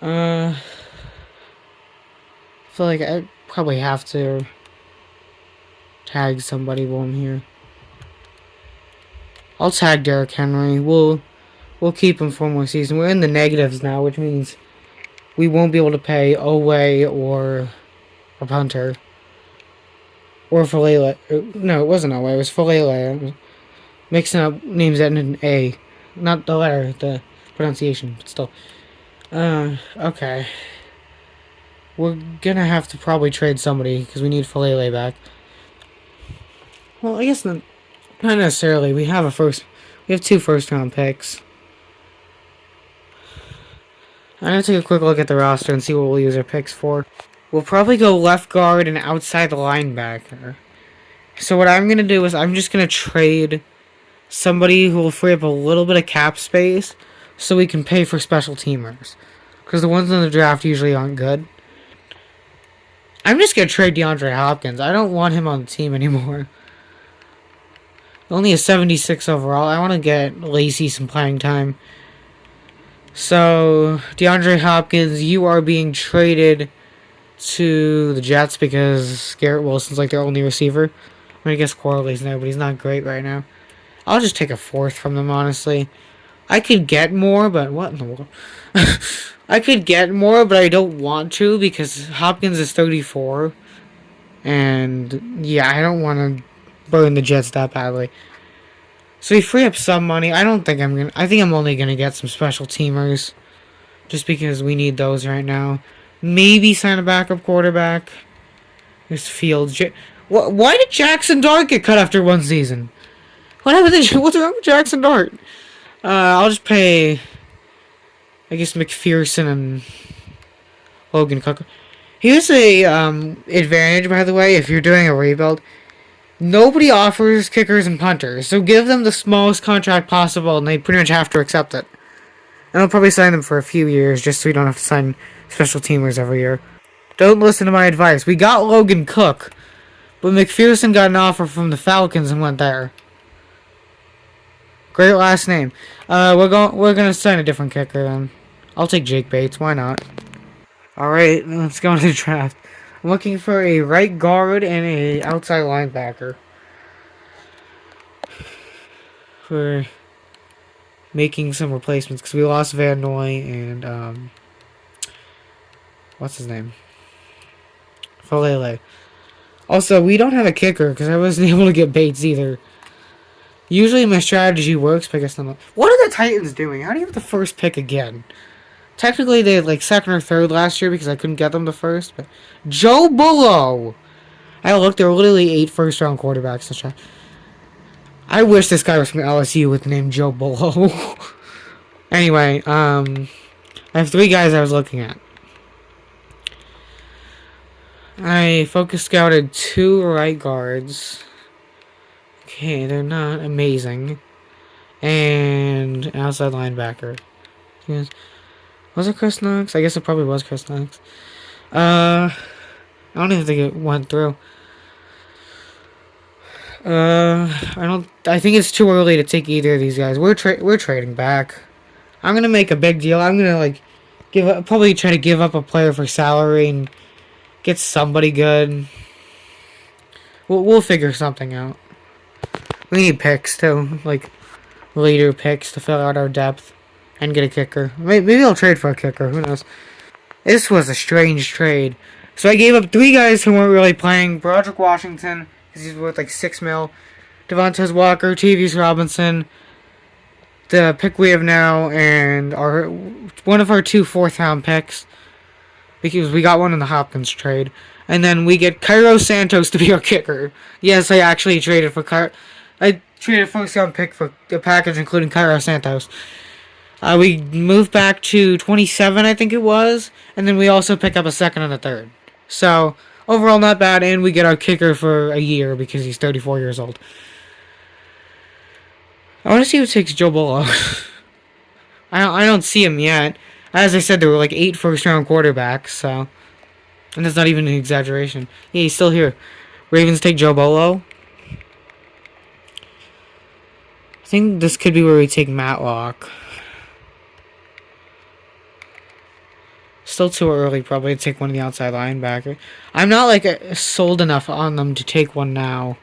I feel like I probably have to tag somebody while I'm here. I'll tag Derrick Henry. We'll keep him for one more season. We're in the negatives now, which means we won't be able to pay Owe or a punter. Or Falele. No, it wasn't Owe. It was Falele. Mixing up names that end in A. Not the letter, the pronunciation, but still. Okay. We're gonna have to probably trade somebody because we need Falele back. Well, I guess not necessarily. We have 2 first-round picks. I'm gonna take a quick look at the roster and see what we'll use our picks for. We'll probably go left guard and outside linebacker. So what I'm gonna do is I'm just gonna trade somebody who will free up a little bit of cap space so we can pay for special teamers. Because the ones in the draft usually aren't good. I'm just gonna trade DeAndre Hopkins. I don't want him on the team anymore. Only a 76 overall. I want to get Lacey some playing time. So, DeAndre Hopkins, you are being traded to the Jets because Garrett Wilson's like their only receiver. I mean, I guess Corley's there, but he's not great right now. I'll just take a fourth from them, honestly. I could get more, but what in the world? I could get more, but I don't want to because Hopkins is 34. And, yeah, I don't want to burn the Jets that badly. So we free up some money. I don't think I'm going to... I think I'm only going to get some special teamers. Just because we need those right now. Maybe sign a backup quarterback. There's Fields. Why did Jackson Dart get cut after one season? What happened to... What's wrong with Jackson Dart? I'll just pay... I guess McPherson and Logan Cook. Here's a advantage, by the way, if you're doing a rebuild. Nobody offers kickers and punters, so give them the smallest contract possible, and they pretty much have to accept it. And I'll probably sign them for a few years, just so we don't have to sign special teamers every year. Don't listen to my advice. We got Logan Cook, but McPherson got an offer from the Falcons and went there. Great last name. We're gonna sign a different kicker then. I'll take Jake Bates. Why not? All right, let's go into the draft. I'm looking for a right guard and a outside linebacker for making some replacements because we lost Van Noy and what's his name? Falele. Also, we don't have a kicker because I wasn't able to get Bates either. Usually my strategy works, but I guess not. What are the Titans doing? How do you have the first pick again? Technically, they had like second or third last year because I couldn't get them the first. But Joe Burrow. I looked. There were literally 8 first-round quarterbacks in the draft. I wish this guy was from LSU with the name Joe Burrow. Anyway, I have 3 guys I was looking at. I focus scouted 2 right guards. Okay, they're not amazing. And an outside linebacker. Was it Chris Knox? I guess it probably was Chris Knox. I don't even think it went through. I think it's too early to take either of these guys. We're trading back. I'm gonna make a big deal. I'm gonna like probably try to give up a player for salary and get somebody good. We'll figure something out. We need picks too, like later picks to fill out our depth and get a kicker. Maybe I'll trade for a kicker. Who knows? This was a strange trade. So I gave up 3 guys who weren't really playing. Broderick Washington, because he's worth like $6 million. Devontae Walker, Tavius Robinson, the pick we have now, and one of our 2 fourth-round picks, because we got one in the Hopkins trade. And then we get Cairo Santos to be our kicker. Yes, I actually traded for I traded a first-round pick for a package including Cairo Santos. We moved back to 27, I think it was, and then we also pick up a second and a third. So, overall not bad, and we get our kicker for a year because he's 34 years old. I want to see who takes Joe Burrow. I don't see him yet. As I said, there were like 8 first-round quarterbacks, so... And that's not even an exaggeration. Yeah, he's still here. Ravens take Joe Burrow. I think this could be where we take Matlock. Still too early, probably, to take one of the outside linebacker. I'm not, like, sold enough on them to take one now.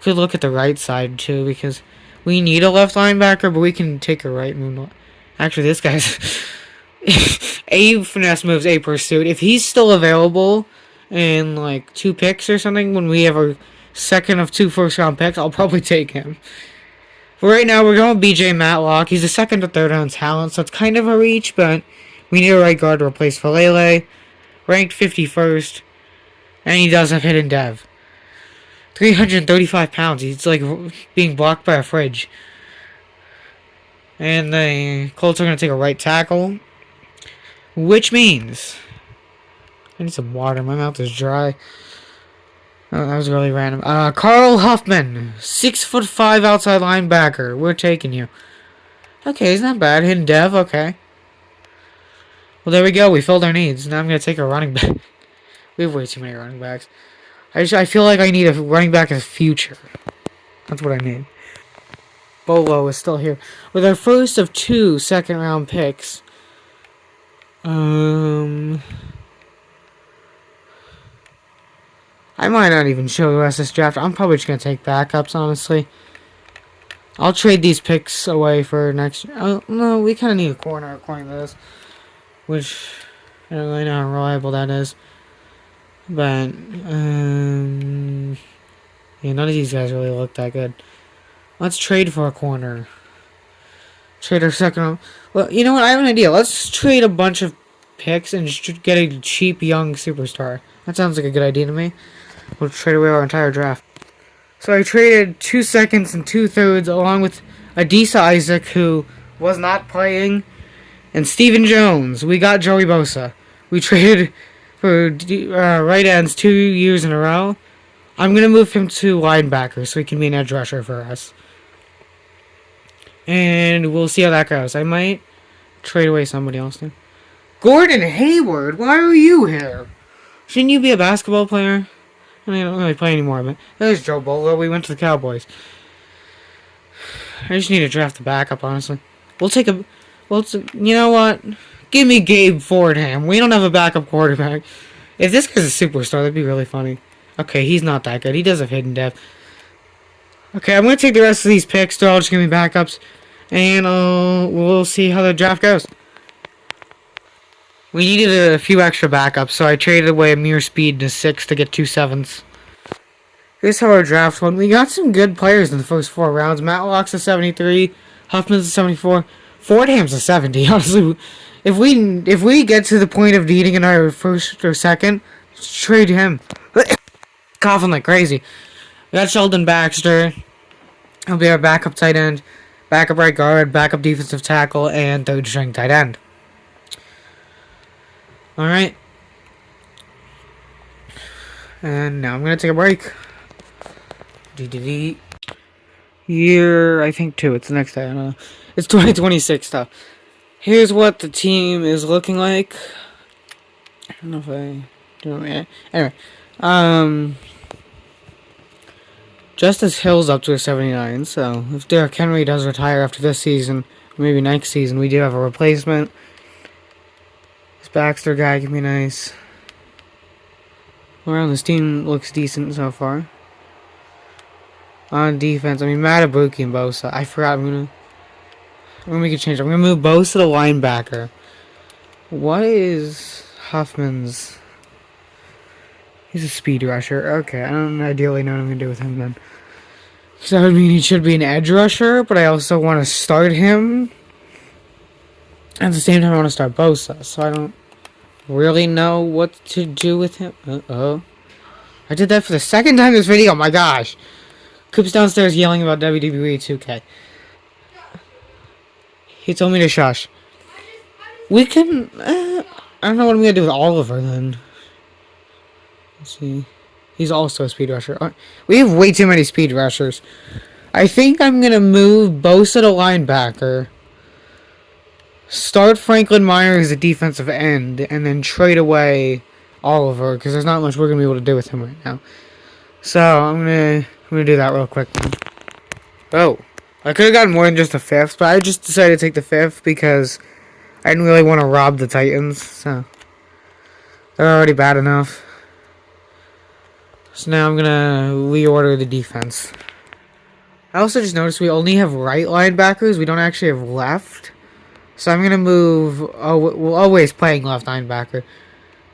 Could look at the right side, too, because we need a left linebacker, but we can take a right move. Actually, this guy's... A finesse moves, A pursuit. If he's still available in, like, 2 picks or something, when we have our second of 2 first-round picks, I'll probably take him. For right now, we're going with BJ Matlock. He's a second or third round talent, so it's kind of a reach, but... We need a right guard to replace Falele, ranked 51st, and he does have hidden dev. 335 pounds. He's like being blocked by a fridge. And the Colts are going to take a right tackle, which means I need some water. My mouth is dry. Oh, that was really random. Carl Huffman, 6'5" outside linebacker. We're taking you. Okay, he's not bad. Hidden dev. Okay. Well, there we go. We filled our needs. Now I'm going to take a running back. We have way too many running backs. I feel like I need a running back in the future. That's what I need. Bolo is still here. With our first of 2 second-round picks. I might not even show the rest of this draft. I'm probably just going to take backups, honestly. I'll trade these picks away for next year. Oh, no, we kind of need a corner according to this. Which, I don't really know how reliable that is. But, yeah, none of these guys really look that good. Let's trade for a corner. Trade our second. Well, you know what? I have an idea. Let's trade a bunch of picks and just get a cheap young superstar. That sounds like a good idea to me. We'll trade away our entire draft. So I traded 2 seconds and 2/3 along with Adisa Isaac, who was not playing, and Steven Jones. We got Joey Bosa. We traded for right ends 2 years in a row. I'm going to move him to linebacker so he can be an edge rusher for us. And we'll see how that goes. I might trade away somebody else now. Gordon Hayward, why are you here? Shouldn't you be a basketball player? I mean, I don't really play anymore, but there's Joe Bolo. We went to the Cowboys. I just need to draft a backup, honestly. We'll take a... Well, you know what? Give me Gabe Fordham. We don't have a backup quarterback. If this guy's a superstar, that'd be really funny. Okay, he's not that good. He does have hidden depth. Okay, I'm going to take the rest of these picks. They're all just going to be backups. And we'll see how the draft goes. We needed a few extra backups, so I traded away Amir Speed to 6 to get 2 7s. Here's how our draft went. We got some good players in the first 4 rounds. Matlock's a 73, Huffman's a 74, Fordham's a 70. Honestly, if we get to the point of needing another first or second, trade him. Coughing like crazy. We got Sheldon Baxter. He'll be our backup tight end, backup right guard, backup defensive tackle, and third string tight end. Alright. And now I'm going to take a break. Year, I think 2. It's the next day. It's 2026 stuff. Here's what the team is looking like. I don't know if I do it. Anyway. Justice Hill's up to a 79, so if Derrick Henry does retire after this season, maybe next season, we do have a replacement. This Baxter guy can be nice. Around this team looks decent so far. On defense, I mean, Matabuki and Bosa. I forgot, I'm gonna make a change. I'm gonna move Bosa to linebacker. What is Huffman's? He's a speed rusher. Okay, I don't ideally know what I'm going to do with him then. So that would mean he should be an edge rusher, but I also want to start him. At the same time, I want to start Bosa, so I don't really know what to do with him. Uh-oh. I did that for the second time this video, oh my gosh. Coop's downstairs yelling about WWE 2K. He told me to shush. We can... I don't know what I'm going to do with Oliver then. Let's see. He's also a speed rusher. We have way too many speed rushers. I think I'm going to move Bosa to linebacker. Start Franklin Myers as a defensive end. And then trade away Oliver. Because there's not much we're going to be able to do with him right now. So, I'm going to do that real quick. Oh. I could have gotten more than just a 5th. But I just decided to take the 5th. Because I didn't really want to rob the Titans. So, they're already bad enough. So now I'm going to reorder the defense. I also just noticed we only have right linebackers. We don't actually have left. So I'm going to move... we're always playing left linebacker.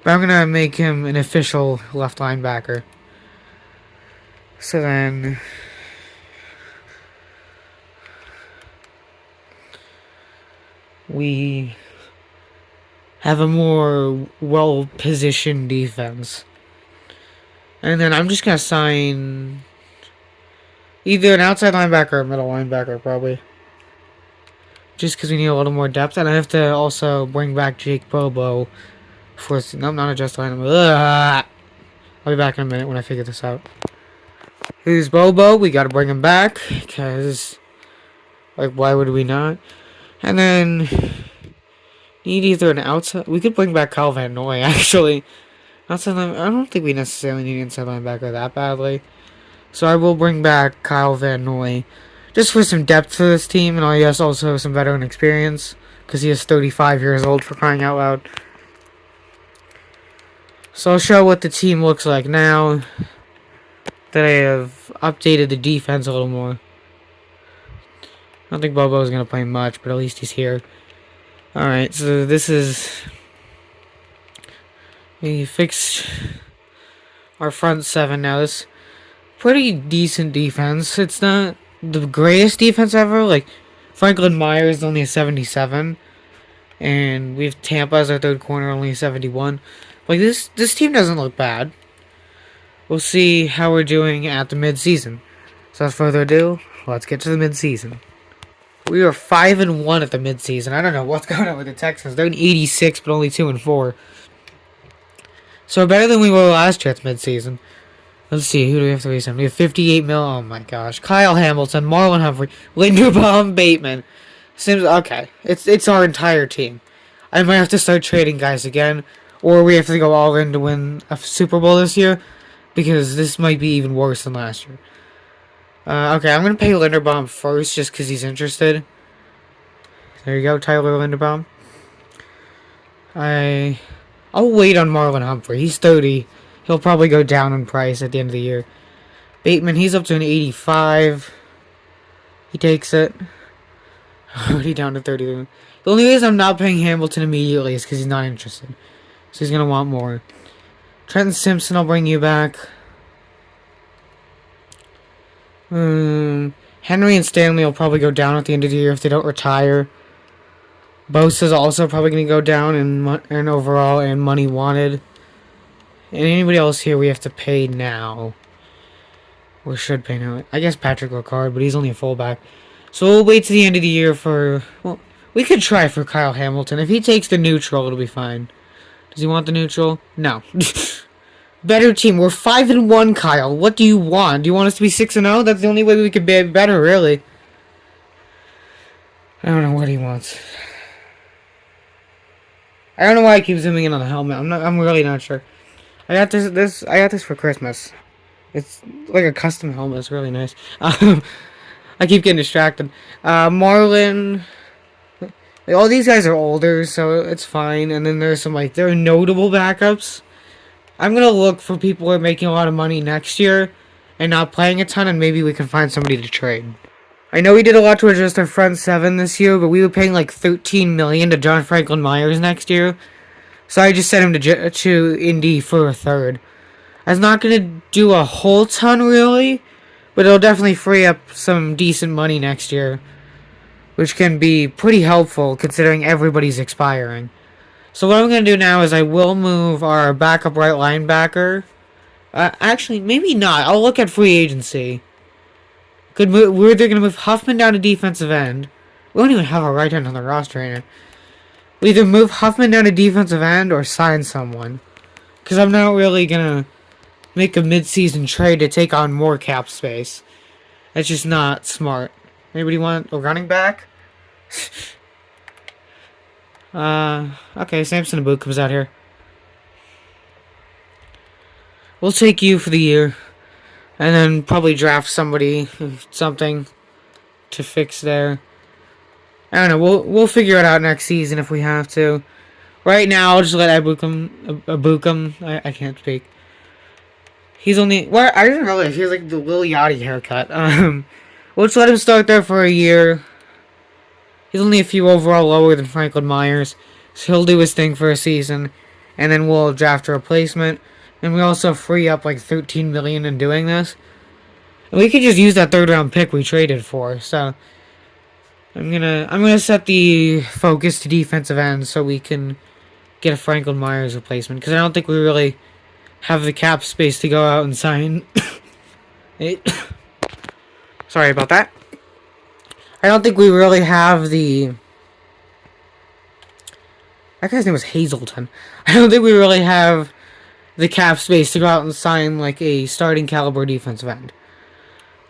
But I'm going to make him an official left linebacker. So then... we have a more well-positioned defense. And then I'm just going to sign either an outside linebacker or a middle linebacker, probably. Just because we need a little more depth. And I have to also bring back Jake Bobo. For no, not a just line. I'll be back in a minute when I figure this out. Who's Bobo? We got to bring him back. Because, like, why would we not? And then need either an outside... We could bring back Kyle Van Noy, actually. Outside line, I don't think we necessarily need an inside linebacker that badly. So I will bring back Kyle Van Noy just for some depth for this team, and I guess also some veteran experience, because he is 35 years old, for crying out loud. So I'll show what the team looks like now that I have updated the defense a little more. I don't think Bobo's going to play much, but at least he's here. Alright, so this is... We fixed our front seven now. This pretty decent defense. It's not the greatest defense ever. Like, Franklin Myers is only a 77. And we have Tampa as our third corner, only a 71. Like, this team doesn't look bad. We'll see how we're doing at the mid-season. So without further ado, let's get to the mid-season. We are 5-1 at the mid-season. I don't know what's going on with the Texans. They're in 86, but only 2-4. So we're better than we were last year at the mid-season. Let's see, who do we have to resend? We have 58 mil. Oh my gosh. Kyle Hamilton, Marlon Humphrey, Linderbaum, Bateman. Seems okay. It's our entire team. I might have to start trading guys again, or we have to go all in to win a Super Bowl this year, because this might be even worse than last year. Okay, I'm gonna pay Linderbaum first just because he's interested. There you go, Tyler Linderbaum. I'll wait on Marlon Humphrey. He's 30. He'll probably go down in price at the end of the year. Bateman, he's up to an 85. He takes it. Already down to 30. The only reason I'm not paying Hamilton immediately is because he's not interested. So he's going to want more. Trenton Simpson, I'll bring you back. Henry and Stanley will probably go down at the end of the year if they don't retire. Bosa's also probably going to go down in overall and money wanted. And anybody else here we have to pay now. Or should pay now. I guess Patrick Ricard, but he's only a fullback. So we'll wait to the end of the year for... Well, we could try for Kyle Hamilton. If he takes the neutral, it'll be fine. Does he want the neutral? No. Better team. We're 5-1, Kyle. What do you want? Do you want us to be 6-0? That's the only way we could be better, really. I don't know what he wants. I don't know why I keep zooming in on the helmet. I'm really not sure. I got this for Christmas. It's like a custom helmet. It's really nice. I keep getting distracted. Marlon. All these guys are older, so it's fine. And then there's some there are notable backups. I'm gonna look for people who are making a lot of money next year and not playing a ton, and maybe we can find somebody to trade. I know we did a lot to adjust our front seven this year, but we were paying like $13 million to John Franklin Myers next year. So I just sent him to Indy for a third. I was not going to do a whole ton, really, but it'll definitely free up some decent money next year, which can be pretty helpful considering everybody's expiring. So what I'm going to do now is I will move our backup right linebacker. Actually, maybe not. I'll look at free agency. We're either going to move Huffman down to defensive end. We don't even have a right end on the roster right now. We either move Huffman down to defensive end or sign someone. Because I'm not really going to make a mid-season trade to take on more cap space. That's just not smart. Anybody want a running back? Okay, Samson Abu comes out here. We'll take you for the year. And then probably draft something to fix there. I don't know. We'll figure it out next season if we have to. Right now, I'll just let Abukum. I can't speak. He's only... Well, I didn't realize he has like the Lil Yachty haircut. We'll just let him start there for a year. He's only a few overall lower than Franklin Myers. So he'll do his thing for a season. And then we'll draft a replacement. And we also free up like $13 million in doing this. And we could just use that third round pick we traded for. So I'm gonna set the focus to defensive end so we can get a Franklin Myers replacement. Because I don't think we really have the cap space to go out and sign. Sorry about that. I don't think we really have the... That guy's name was Hazelton. I don't think we really have the cap space to go out and sign like a starting caliber defensive end.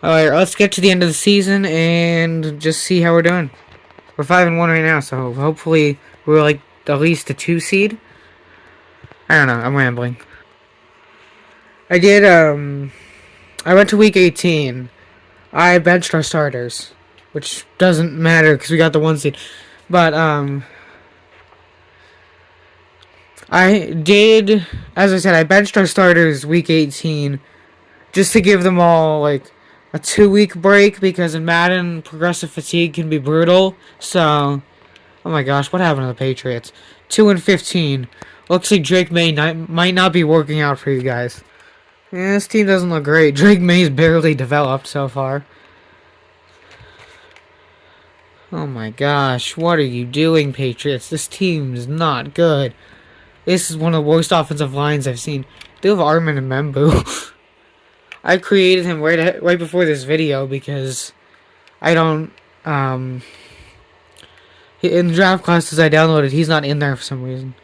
Alright, let's get to the end of the season and just see how we're doing. We're 5-1 right now, so hopefully we're like at least a 2 seed. I don't know, I'm rambling. I went to week 18. I benched our starters. which doesn't matter because we got the 1 seed. But I did, as I said, I benched our starters week 18 just to give them all like a 2-week break because in Madden progressive fatigue can be brutal. So, oh my gosh, what happened to the Patriots? 2-15. Looks like Drake May might not be working out for you guys. Yeah, this team doesn't look great. Drake May's barely developed so far. Oh my gosh, what are you doing, Patriots? This team is not good. This is one of the worst offensive lines I've seen. They have Armin and Membu. I created him right before this video because I don't in the draft classes I downloaded, he's not in there for some reason.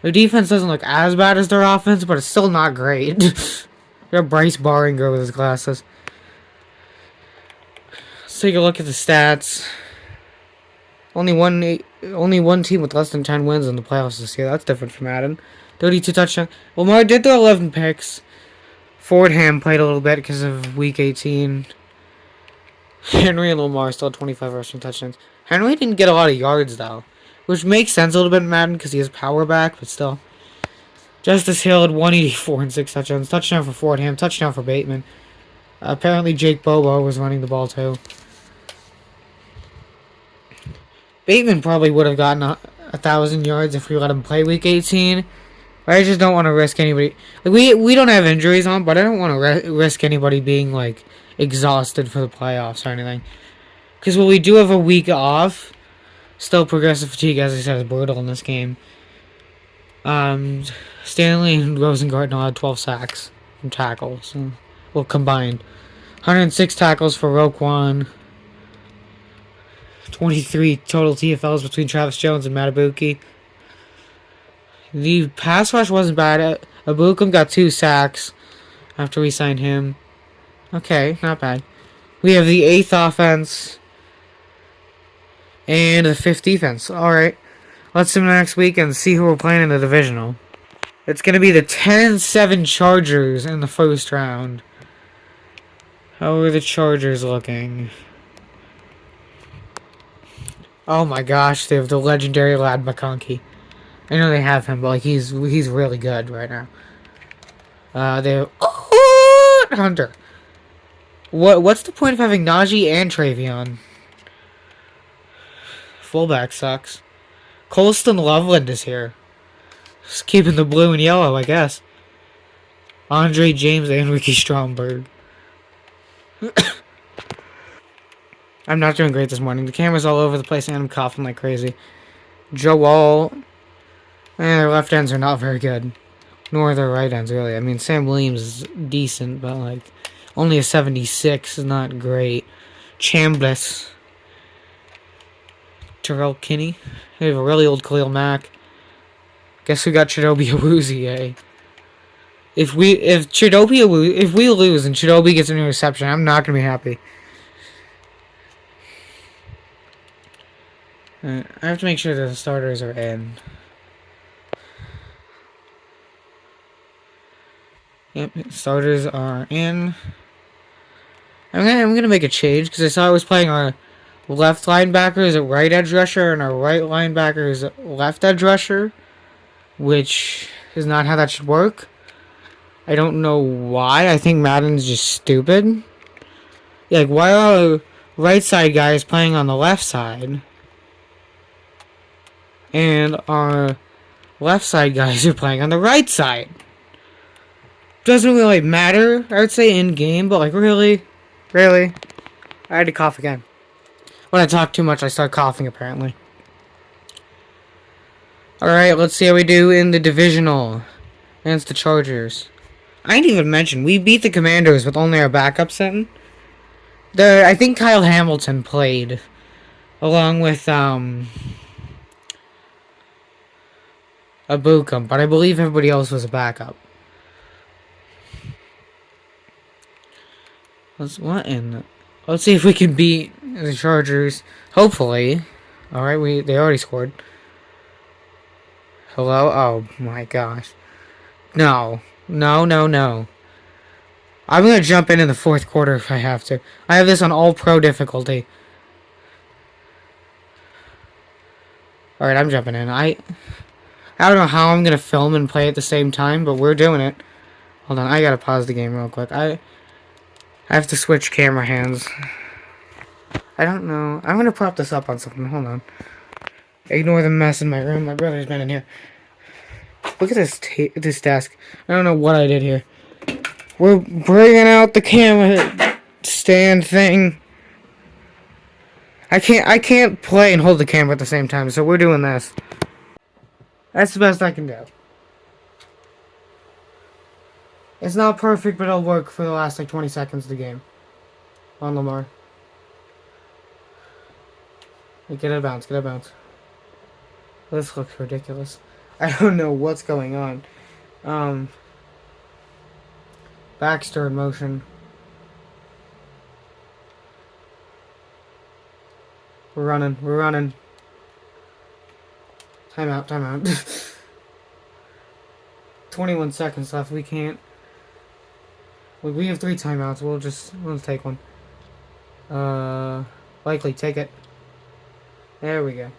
Their defense doesn't look as bad as their offense, but it's still not great. They got Bryce Baringer with his glasses. Let's take a look at the stats. Only one team with less than 10 wins in the playoffs this year. That's different from Madden. 32 touchdowns. Lamar did throw 11 picks. Fordham played a little bit because of week 18. Henry and Lamar still 25 rushing touchdowns. Henry didn't get a lot of yards though, which makes sense a little bit in Madden because he has power back, but still. Justice Hill had 184 and 6 touchdowns. Touchdown for Fordham. Touchdown for Bateman. Apparently Jake Bobo was running the ball too. Bateman probably would have gotten 1,000 yards if we let him play week 18. But I just don't want to risk anybody. Like, we don't have injuries on, but I don't want to risk anybody being like exhausted for the playoffs or anything. Because while we do have a week off, still progressive fatigue, as I said, is brutal in this game. Stanley and Rosengarten all had 12 sacks from tackles. Well, combined. 106 tackles for Roquan. 23 total TFLs between Travis Jones and Matabuki. The pass rush wasn't bad. Abukum got 2 sacks after we signed him. Okay, not bad. We have the 8th offense and the 5th defense. Alright, let's see next week and see who we're playing in the divisional. It's going to be the 10-7 Chargers in the first round. How are the Chargers looking? Oh my gosh, they have the legendary Lad McConkey. I know they have him, but like he's really good right now. They have Hunter. What's the point of having Najee and Travion? Fullback sucks. Colston Loveland is here. Just keeping the blue and yellow, I guess. Andre James and Ricky Stromberg. I'm not doing great this morning. The camera's all over the place and I'm coughing like crazy. Joe Wall. Their left ends are not very good. Nor their right ends, really. I mean, Sam Williams is decent, but, like, only a 76 is not great. Chambliss. Terrell Kinney. We have a really old Khalil Mack. Guess who got Chidobe Awuzie, If we lose and Chidobe gets an interception, I'm not gonna be happy. I have to make sure that the starters are in. Yep, starters are in. I'm gonna make a change because I saw I was playing our left linebacker as a right edge rusher and our right linebacker is a left edge rusher, which is not how that should work. I don't know why. I think Madden's just stupid. Yeah, like, why are our right side guys playing on the left side? And our left side guys are playing on the right side. Doesn't really matter, I would say, in game, but like, really? Really? I had to cough again. When I talk too much, I start coughing, apparently. Alright, let's see how we do in the divisional against the Chargers. I didn't even mention, we beat the Commanders with only our backups in. I think Kyle Hamilton played, along with, Abukum, but I believe everybody else was a backup. Let's see if we can beat the Chargers. Hopefully. Alright, they already scored. Hello? Oh my gosh. No. No, no, no. I'm gonna jump in the fourth quarter if I have to. I have this on all pro difficulty. Alright, I'm jumping in. I don't know how I'm gonna film and play at the same time, but we're doing it. Hold on, I gotta pause the game real quick. I have to switch camera hands. I don't know. I'm gonna prop this up on something. Hold on. Ignore the mess in my room. My brother's been in here. Look at this desk. I don't know what I did here. We're bringing out the camera stand thing. I can't play and hold the camera at the same time, so we're doing this. That's the best I can do. It's not perfect, but it'll work for the last like 20 seconds of the game. On Lamar. Get a bounce, get a bounce. This looks ridiculous. I don't know what's going on. Baxter in motion. We're running, we're running. Timeout, timeout. 21 seconds left. We can't. We have 3 timeouts. We'll take one. Likely take it. There we go.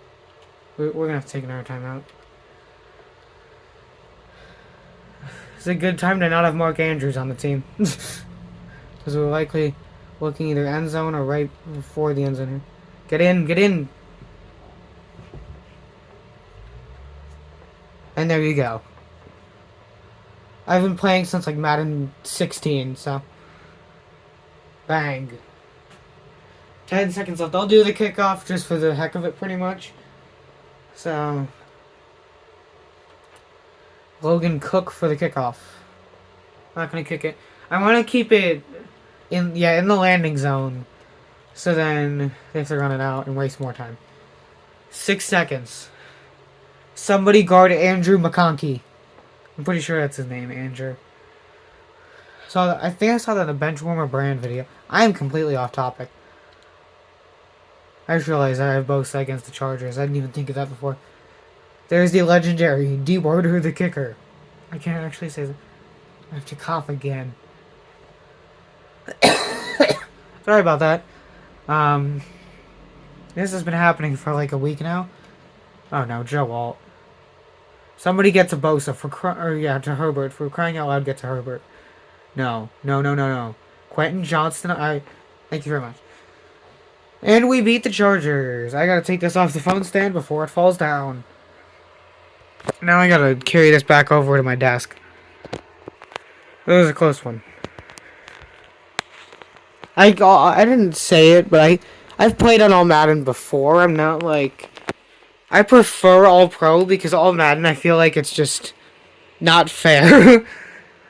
We're gonna have to take another timeout. It's a good time to not have Mark Andrews on the team. Because we're likely looking either end zone or right before the end zone here. Get in, get in! And there you go. I've been playing since like Madden 16, so. Bang. 10 seconds left. I'll do the kickoff just for the heck of it, pretty much. So. Logan Cook for the kickoff. I'm not gonna kick it. I want to keep it in the landing zone. So then they have to run it out and waste more time. 6 seconds. Somebody guard Andrew McConkey. I'm pretty sure that's his name, Andrew. So I think I saw that in the Benchwarmer brand video. I am completely off topic. I just realized I have both against the Chargers. I didn't even think of that before. There's the legendary D-Warder the kicker. I can't actually say that. I have to cough again. Sorry about that. This has been happening for like a week now. Oh no, Joe Alt. Somebody gets a Bosa to Herbert. For crying out loud, get to Herbert. No. Quentin Johnston, thank you very much. And we beat the Chargers. I gotta take this off the phone stand before it falls down. Now I gotta carry this back over to my desk. That was a close one. I didn't say it, but I've played on All Madden before. I'm not like... I prefer All Pro because All Madden, I feel like it's just not fair.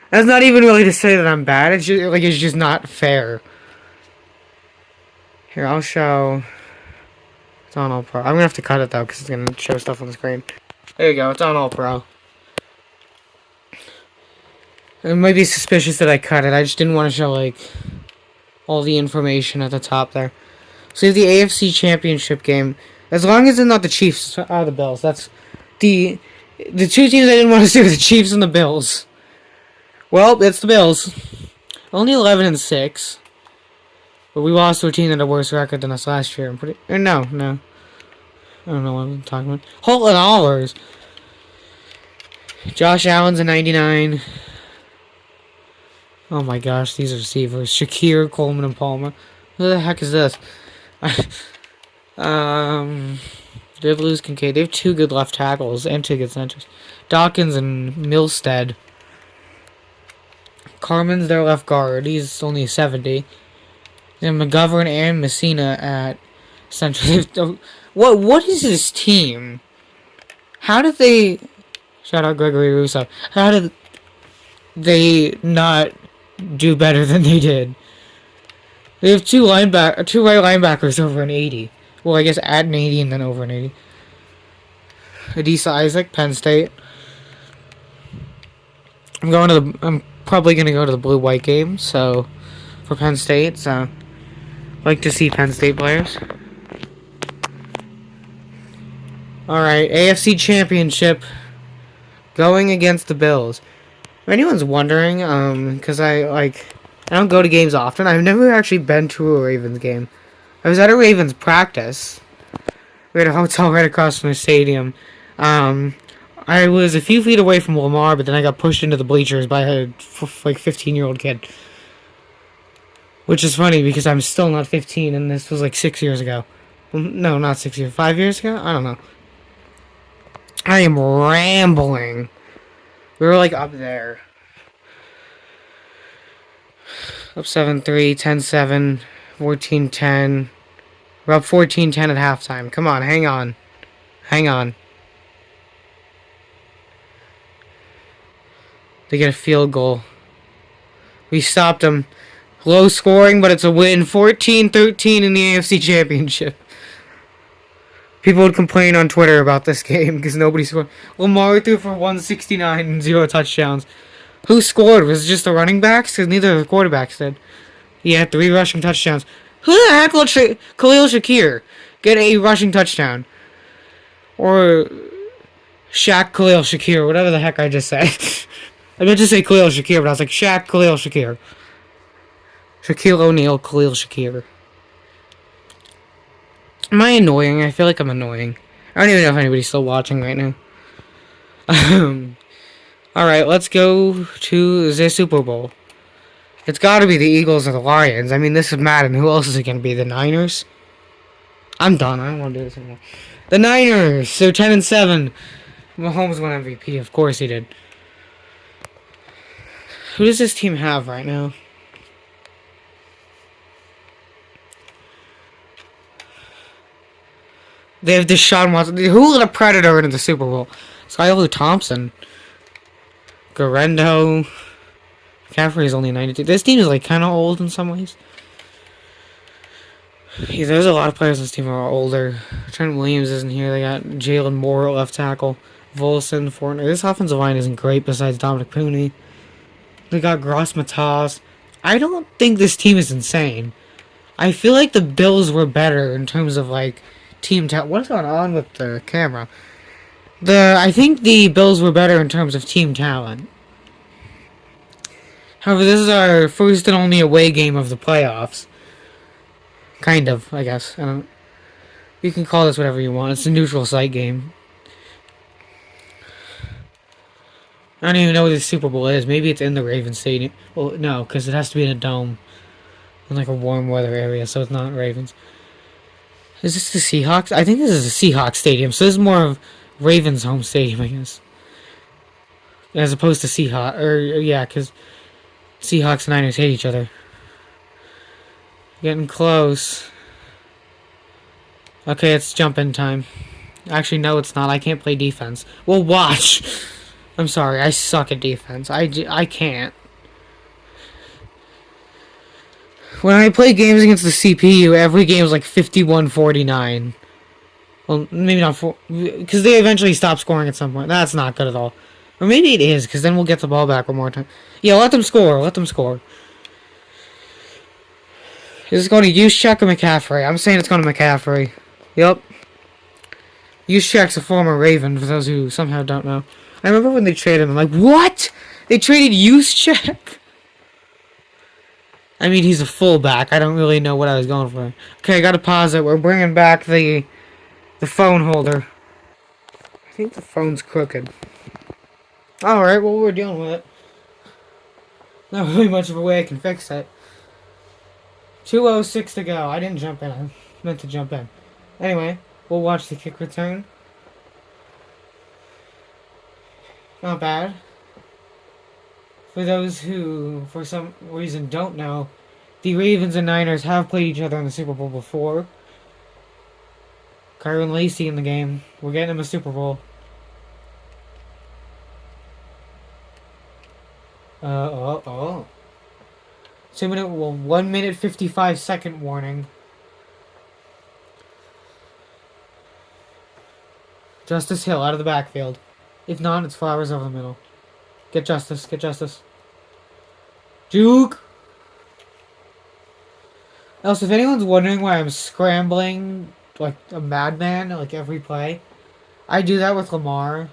That's not even really to say that I'm bad. It's just not fair. Here, I'll show. It's on All Pro. I'm gonna have to cut it though because it's gonna show stuff on the screen. There you go. It's on All Pro. It might be suspicious that I cut it. I just didn't want to show like all the information at the top there. So you have the AFC Championship game. As long as it's not the Chiefs or the Bills. That's the 2 teams I didn't want to see were the Chiefs and the Bills. Well, it's the Bills. Only 11-6. But we lost to a team that had a worse record than us last year. No. I don't know what I'm talking about. Holton Allers. Josh Allen's a 99. Oh my gosh, these are receivers. Shakir, Coleman, and Palmer. Who the heck is this? They lose Kincaid. They have 2 good left tackles and 2 good centers. Dawkins and Milstead. Carmen's their left guard. He's only 70. Then McGovern and Messina at center. What is this team? How did they... Shout out Gregory Russo. How did they not do better than they did? They have 2 right linebackers over an 80. Well, I guess at an 80 and then over an 80. Adisa Isaac, Penn State. I'm probably gonna go to the blue-white game, so for Penn State, so like to see Penn State players. Alright, AFC Championship going against the Bills. If anyone's wondering, because I don't go to games often. I've never actually been to a Ravens game. I was at a Ravens practice. We had a hotel right across from the stadium. Um, I was a few feet away from Lamar, but then I got pushed into the bleachers by a like 15-year-old kid. Which is funny because I'm still not 15, and this was like 6 years ago. Well, no, not 6 years. 5 years ago? I don't know. I am rambling. We were like up there. Up 7-3, 10-7, 14-10. We're up 14-10 at halftime. Come on, hang on. Hang on. They get a field goal. We stopped them. Low scoring, but it's a win. 14-13 in the AFC Championship. People would complain on Twitter about this game because nobody scored. Lamar threw for 169 and 0 touchdowns. Who scored? Was it just the running backs? Because neither of the quarterbacks did. He had 3 rushing touchdowns. Who the heck let Khalil Shakir get a rushing touchdown? Or Shaq Khalil Shakir, whatever the heck I just said. I meant to say Khalil Shakir, but I was like Shaq Khalil Shakir. Shaquille O'Neal Khalil Shakir. Am I annoying? I feel like I'm annoying. I don't even know if anybody's still watching right now. Alright, let's go to the Super Bowl. It's gotta be the Eagles or the Lions. I mean, this is Madden. Who else is it gonna be? The Niners? I'm done. I don't want to do this anymore. The Niners! They're 10-7. Mahomes won MVP. Of course he did. Who does this team have right now? They have Deshaun Watson. Who let a Predator into the Super Bowl? Skylar Thompson. Garendo. McCaffrey is only 92. This team is like kind of old in some ways. Yeah, there's a lot of players on this team who are older. Trent Williams isn't here. They got Jalen Moore at left tackle. Volson, Fortner. This offensive line isn't great besides Dominic Pooney. They got Gross Matas. I don't think this team is insane. I feel like the Bills were better in terms of like team talent. What's going on with the camera? I think the Bills were better in terms of team talent. However, this is our first and only away game of the playoffs. Kind of, I guess. You can call this whatever you want. It's a neutral site game. I don't even know what the Super Bowl is. Maybe it's in the Ravens Stadium. Well, no, because it has to be in a dome. In like a warm weather area, so it's not Ravens. Is this the Seahawks? I think this is the Seahawks Stadium, so this is more of Ravens' home stadium, I guess. As opposed to Seahawks. Yeah, because Seahawks and Niners hate each other. Getting close. Okay, it's jump-in time. Actually, no, it's not. I can't play defense. Well, watch! I'm sorry, I suck at defense. I can't. When I play games against the CPU, every game is like 51-49. Well, maybe not because they eventually stop scoring at some point. That's not good at all. Or maybe it is, because then we'll get the ball back one more time. Yeah, let them score. Let them score. Is it going to Juszczyk or McCaffrey? I'm saying it's going to McCaffrey. Yep. Juszczyk's a former Raven, for those who somehow don't know. I remember when they traded him. I'm like, what? They traded Juszczyk? I mean, he's a fullback. I don't really know what I was going for. Okay, I gotta pause it. We're bringing back the phone holder. I think the phone's crooked. Alright, well, we're dealing with it. Not really much of a way I can fix it. 2:06 to go. I didn't jump in. I meant to jump in. Anyway, we'll watch the kick return. Not bad. For those who, for some reason, don't know, the Ravens and Niners have played each other in the Super Bowl before. Kyron Lacey in the game. We're getting him a Super Bowl. Oh. 1 minute 55 second warning. Justice Hill out of the backfield. If not, it's Flowers over the middle. Get Justice. Get Justice. Juke! Also, if anyone's wondering why I'm scrambling like a madman like every play, I do that with Lamar.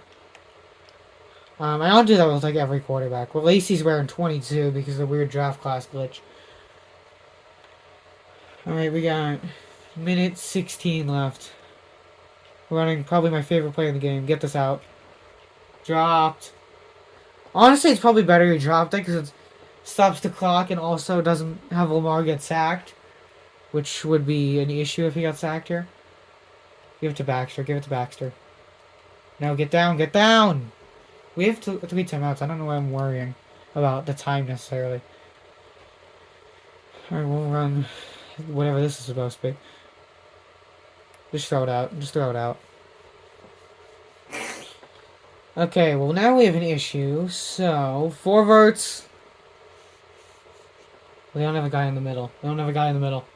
I don't do that with like every quarterback. Well, Lacey's wearing 22 because of the weird draft class glitch. Alright, we got minute 16 left. Running probably my favorite play in the game. Get this out. Dropped. Honestly, it's probably better you dropped it because it stops the clock and also doesn't have Lamar get sacked, which would be an issue if he got sacked here. Give it to Baxter. Give it to Baxter. No, get down. Get down. We have 3 timeouts. I don't know why I'm worrying about the time necessarily. Alright, we'll run whatever this is supposed to be. Just throw it out. Just throw it out. Okay, well now we have an issue. So, 4 verts. We don't have a guy in the middle. We don't have a guy in the middle.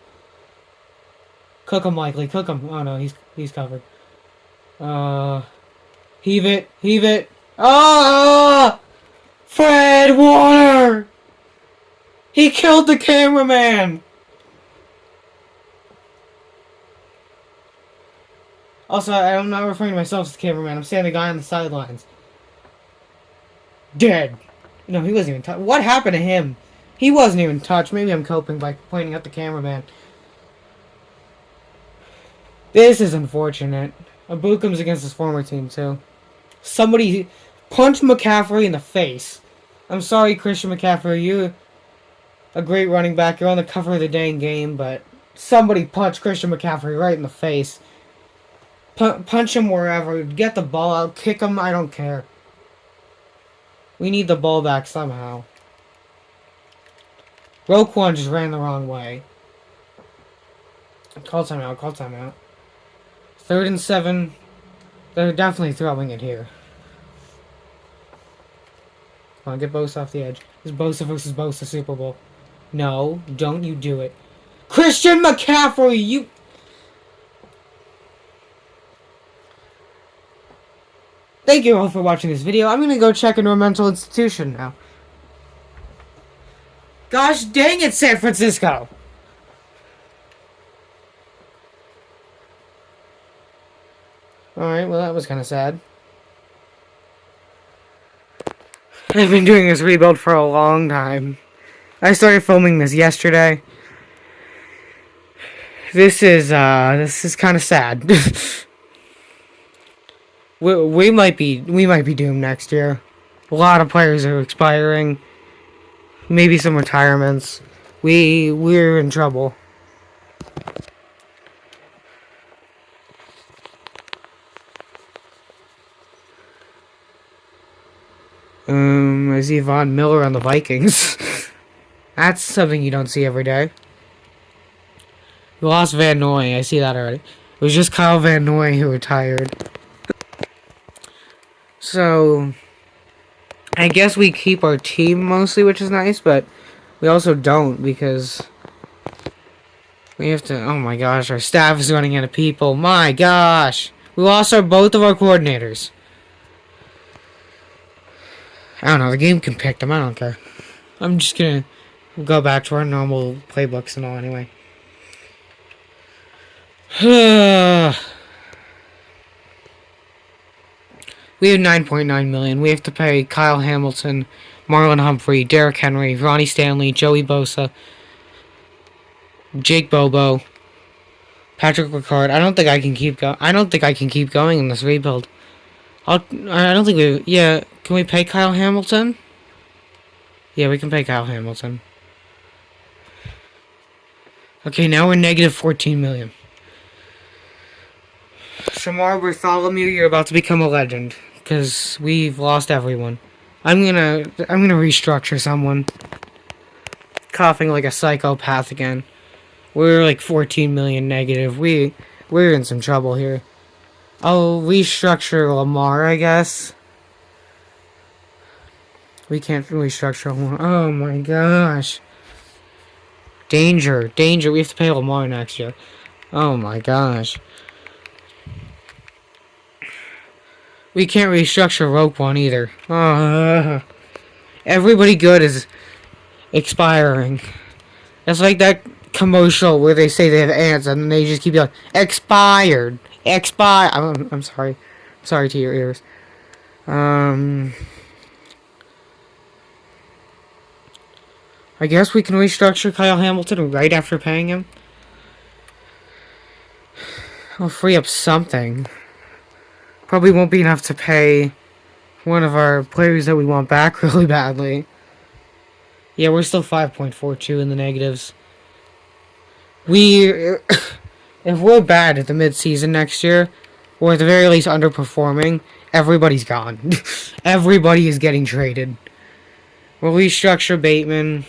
Cook him, likely. Cook him. Oh no, he's covered. Heave it. Heave it. Ah! Fred Warner! He killed the cameraman! Also, I'm not referring to myself as the cameraman. I'm saying the guy on the sidelines. Dead. No, he wasn't even touched. What happened to him? He wasn't even touched. Maybe I'm coping by pointing at the cameraman. This is unfortunate. Abukum's against his former team, too. Somebody punched McCaffrey in the face. I'm sorry, Christian McCaffrey. You're a great running back. You're on the cover of the dang game, but somebody punched Christian McCaffrey right in the face. Punch him wherever. Get the ball out. Kick him. I don't care. We need the ball back somehow. Roquan just ran the wrong way. Call timeout. Call timeout. 3rd and 7. They're definitely throwing it here. Come on, get Bosa off the edge. This is Bosa versus Bosa Super Bowl. No, don't you do it. Christian McCaffrey, you... Thank you all for watching this video. I'm going to go check into a mental institution now. Gosh dang it, San Francisco! Alright, well that was kind of sad. I've been doing this rebuild for a long time. I started filming this yesterday. This is kind of sad. we might be doomed next year. A lot of players are expiring. Maybe some retirements. We're in trouble. I see Von Miller on the Vikings. That's something you don't see every day. We lost Van Noy. I see that already. It was just Kyle Van Noy who retired. So, I guess we keep our team mostly, which is nice, but we also don't because we have to... Oh my gosh, our staff is running out of people. My gosh. We lost both of our coordinators. I don't know, the game can pick them, I don't care. I'm just gonna go back to our normal playbooks and all anyway. We have $9.9 million. We have to pay Kyle Hamilton, Marlon Humphrey, Derrick Henry, Ronnie Stanley, Joey Bosa, Jake Bobo, Patrick Ricard. I don't think I can keep going. I don't think I can keep going in this rebuild. I don't think we... Yeah, can we pay Kyle Hamilton? Yeah, we can pay Kyle Hamilton. Okay, now we're negative $14 million. Shamar Bartholomew, you're about to become a legend. Because we've lost everyone. I'm gonna restructure someone. Coughing like a psychopath again. We're like 14 million negative. We're in some trouble here. I'll restructure Lamar, I guess. We can't restructure Lamar. Oh my gosh. Danger. Danger. We have to pay Lamar next year. Oh my gosh. We can't restructure Roquan either. Everybody good is expiring. It's like that commercial where they say they have ants and they just keep yelling, expired. Expire. I'm sorry. I'm sorry to your ears. I guess we can restructure Kyle Hamilton right after paying him. I'll free up something. Probably won't be enough to pay one of our players that we want back really badly. Yeah, we're still 5.42 in the negatives. If we're bad at the mid-season next year, or at the very least underperforming, everybody's gone. Everybody is getting traded. We'll restructure Bateman.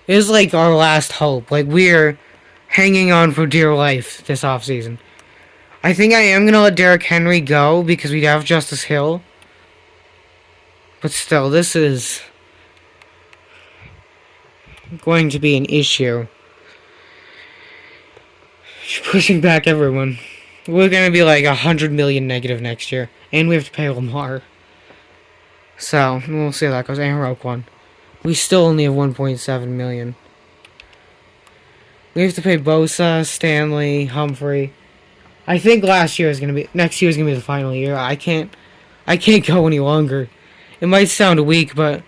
It is like our last hope. Like, we're hanging on for dear life this offseason. I think I am going to let Derrick Henry go because we have Justice Hill. But still, this is going to be an issue. Pushing back everyone. We're going to be like 100 million negative next year. And we have to pay Lamar. So, we'll see how that goes. And Roquan. We still only have 1.7 million. We have to pay Bosa, Stanley, Humphrey. I think next year is gonna be the final year. I can't go any longer. It might sound weak, but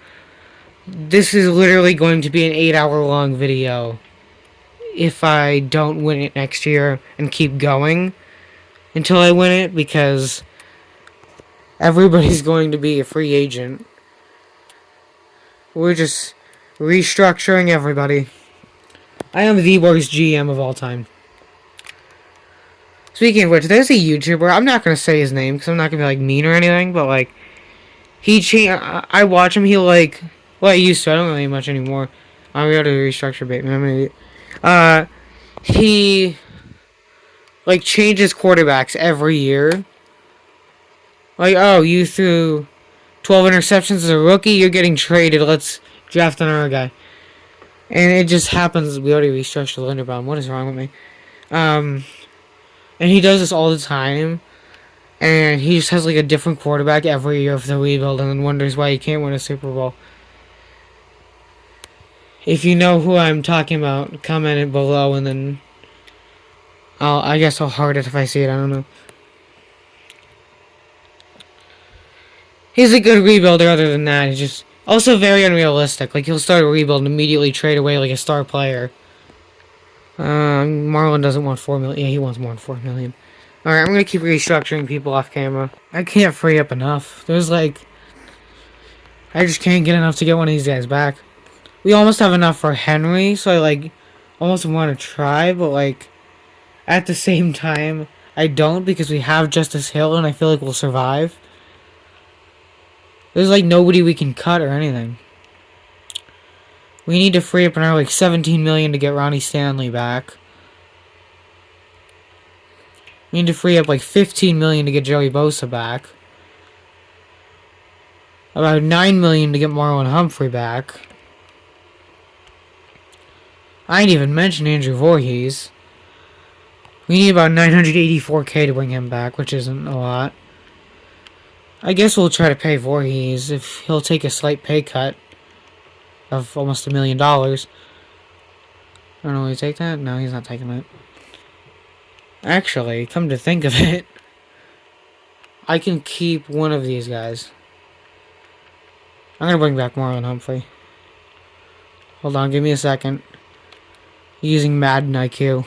this is literally going to be an 8-hour-long video if I don't win it next year and keep going until I win it, because everybody's going to be a free agent. We're just restructuring everybody. I am the worst GM of all time. Speaking of which, there's a YouTuber. I'm not going to say his name because I'm not going to be like mean or anything, but like, I watch him. I used to. I don't really much anymore. We got to restructure Bateman. He like changes quarterbacks every year. Like, oh, you threw 12 interceptions as a rookie, you're getting traded. Let's draft another guy. And it just happens. We already restructured Linderbaum. What is wrong with me? And he does this all the time. And he just has like a different quarterback every year for the rebuild and then wonders why he can't win a Super Bowl. If you know who I'm talking about, comment it below and then I guess I'll heart it if I see it. I don't know. He's a good rebuilder other than that. He's just also very unrealistic. Like, he'll start a rebuild and immediately trade away like a star player. Marlon doesn't want 4 million. Yeah, he wants more than 4 million. Alright, I'm gonna keep restructuring people off camera. I can't free up enough. I just can't get enough to get one of these guys back. We almost have enough for Henry, so I, almost want to try, but, at the same time, I don't because we have Justice Hill and I feel like we'll survive. There's, nobody we can cut or anything. We need to free up another, 17 million to get Ronnie Stanley back. We need to free up, 15 million to get Joey Bosa back. About 9 million to get Marlon Humphrey back. I ain't even mentioned Andrew Voorhees. We need about 984k to bring him back, which isn't a lot. I guess we'll try to pay Voorhees if he'll take a slight pay cut of almost $1 million. I don't know, will he take that? No, he's not taking it. Actually, come to think of it, I can keep one of these guys. I'm gonna bring back Marlon Humphrey. Hold on, give me a second. Using Madden IQ.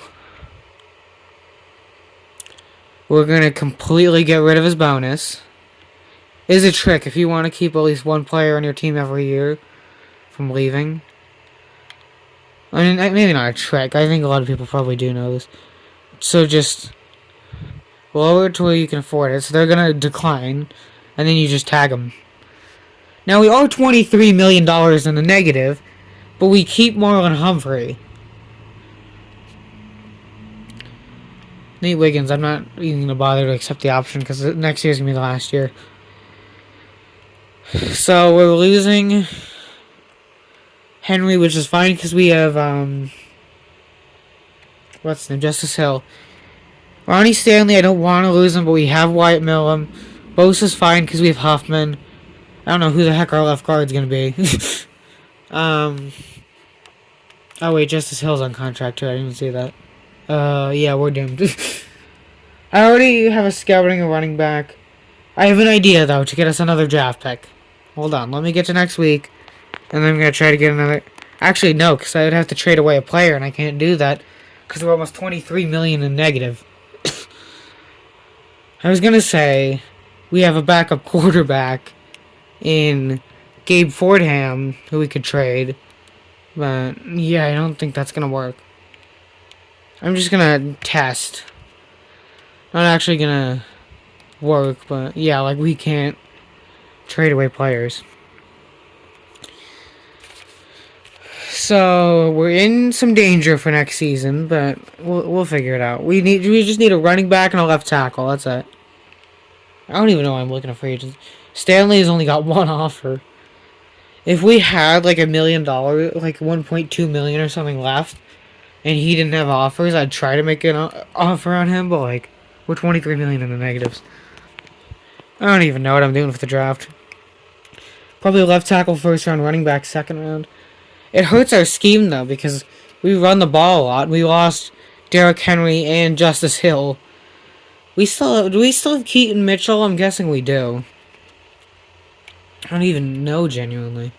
We're gonna completely get rid of his bonus. It is a trick if you want to keep at least one player on your team every year from leaving. I mean, maybe not a trick. I think a lot of people probably do know this. So just lower it to where you can afford it. So they're gonna decline, and then you just tag them. Now we are $23 million in the negative, but we keep Marlon Humphrey. Nate Wiggins, I'm not even going to bother to accept the option because next year's going to be the last year. So we're losing Henry, which is fine because we have, what's his name? Justice Hill. Ronnie Stanley, I don't want to lose him, but we have Wyatt Millham. Bosa's fine because we have Huffman. I don't know who the heck our left guard's going to be. Oh wait, Justice Hill's on contract too, I didn't even see that. Yeah, we're doomed. I already have a scouting a running back. I have an idea, though, to get us another draft pick. Hold on, let me get to next week. And then I'm going to try to get another... Actually, no, because I would have to trade away a player, and I can't do that. Because we're almost 23 million in negative. I was gonna say we have a backup quarterback in Gabe Fordham who we could trade, but yeah, I don't think that's gonna work. I'm just gonna test. Not actually gonna work, but yeah, like we can't trade away players. So we're in some danger for next season, but we'll figure it out. We just need a running back and a left tackle. That's it. I don't even know why I'm looking at free agents. Stanley has only got one offer. If we had like $1 million, like 1.2 million or something left, and he didn't have offers, I'd try to make an offer on him. But like, we're 23 million in the negatives. I don't even know what I'm doing for the draft. Probably left tackle first round, running back second round. It hurts our scheme though because we run the ball a lot. We lost Derrick Henry and Justice Hill. Do we still have Keaton Mitchell? I'm guessing we do. I don't even know genuinely.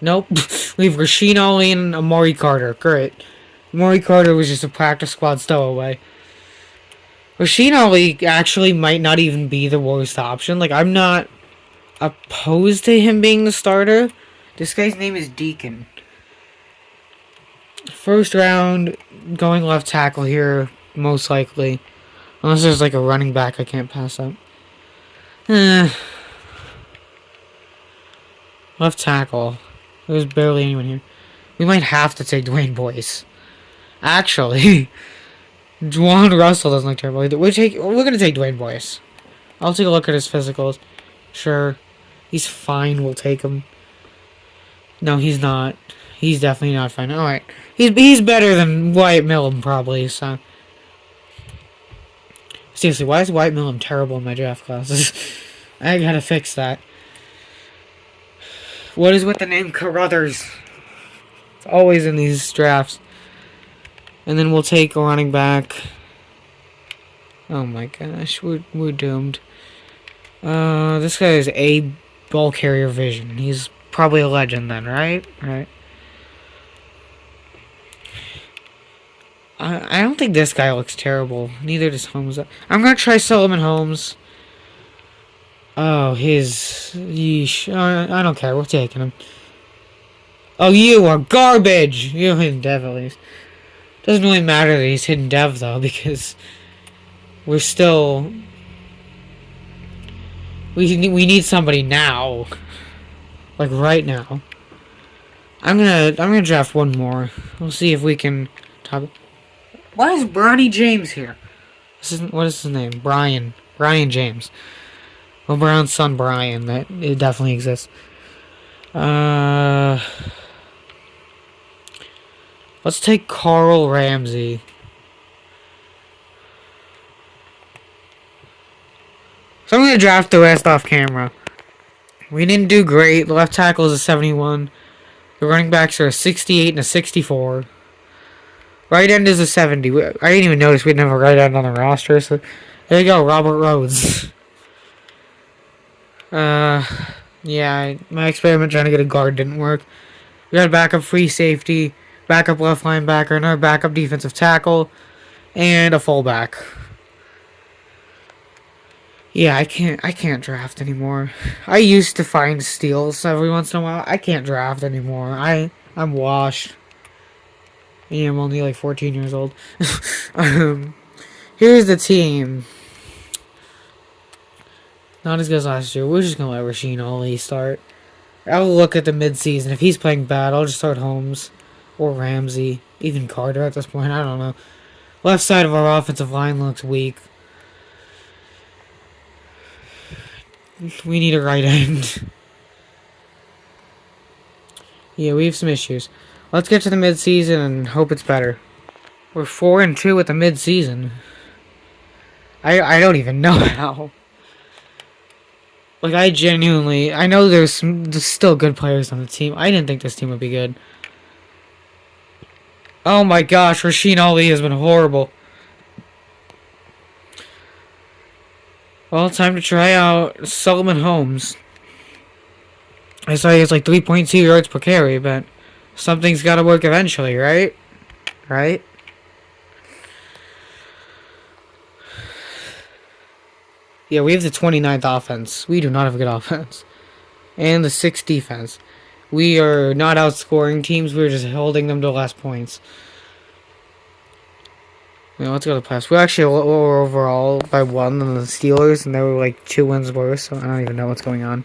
Nope. We have Rasheen Ali and Amari Carter. Great. Amari Carter was just a practice squad stowaway. Rasheen Ali actually might not even be the worst option. Like, I'm not opposed to him being the starter. This guy's name is Deacon. First round, going left tackle here, most likely. Unless there's like a running back I can't pass up. Left tackle. There's barely anyone here. We might have to take Dwayne Boyce. Actually, Juwan Russell doesn't look terrible either. We're gonna take Dwayne Boyce. I'll take a look at his physicals. Sure. He's fine, we'll take him. No, he's not. He's definitely not fine. Alright. He's better than Wyatt Millum, probably, so. Seriously, why is Wyatt Millum terrible in my draft classes? I gotta fix that. What is with the name Carruthers? It's always in these drafts. And then we'll take a running back. Oh my gosh, we're doomed. This guy is a ball carrier vision. He's probably a legend then, right? Right. I don't think this guy looks terrible. Neither does Holmes. I'm gonna try Solomon Holmes. Oh, yeesh. I don't care. We're taking him. Oh, you are garbage! You're hidden dev at least. Doesn't really matter that he's hidden dev though, because we're still. We need somebody now. Like right now. I'm gonna draft one more. We'll see if we can top it. Why is Bronny James here? What is his name? Brian James. Well, Brown's son Brian. It definitely exists. Let's take Carl Ramsey. So I'm gonna draft the rest off camera. We didn't do great. The left tackle is a 71. The running backs are a 68 and a 64. Right end is a 70. I didn't even notice we didn't have a right end on the roster. So there you go, Robert Rhodes. Yeah, my experiment trying to get a guard didn't work. We got a backup free safety, backup left linebacker, another backup defensive tackle, and a fullback. Yeah, I can't draft anymore. I used to find steals every once in a while. I can't draft anymore. I'm washed. Yeah, I'm only like 14 years old. Here's the team. Not as good as last year. We're just gonna let Rasheen Ali start. I'll look at the mid-season. If he's playing bad, I'll just start Holmes or Ramsey, even Carter at this point. I don't know. Left side of our offensive line looks weak. We need a right end. Yeah, we have some issues. Let's get to the mid-season and hope it's better. We're 4-2 at the mid-season. I don't even know how. Like, I know there's still good players on the team. I didn't think this team would be good. Oh my gosh, Rasheen Ali has been horrible. Well, time to try out Solomon Holmes. I saw he has like 3.2 yards per carry, but something's got to work eventually, right? Right? Yeah, we have the 29th offense. We do not have a good offense. And the 6th defense. We are not outscoring teams. We're just holding them to less points. Yeah, let's go to the playoffs. We're actually lower overall by 1 than the Steelers, and they were like 2 wins worse, so I don't even know what's going on.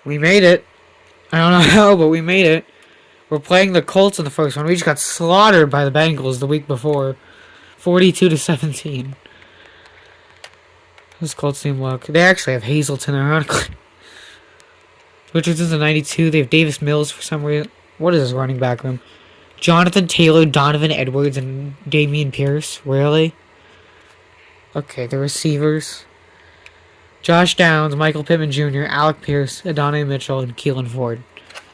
We made it. I don't know how, but we made it. We're playing the Colts in the first one. We just got slaughtered by the Bengals the week before. 42-17. This Colts team look. They actually have Hazleton, ironically. Richardson's a 92. They have Davis Mills for some reason. What is this running back room? Jonathan Taylor, Donovan Edwards, and Damian Pierce. Really? Okay, the receivers. Josh Downs, Michael Pittman Jr., Alec Pierce, Adonai Mitchell, and Keelan Ford.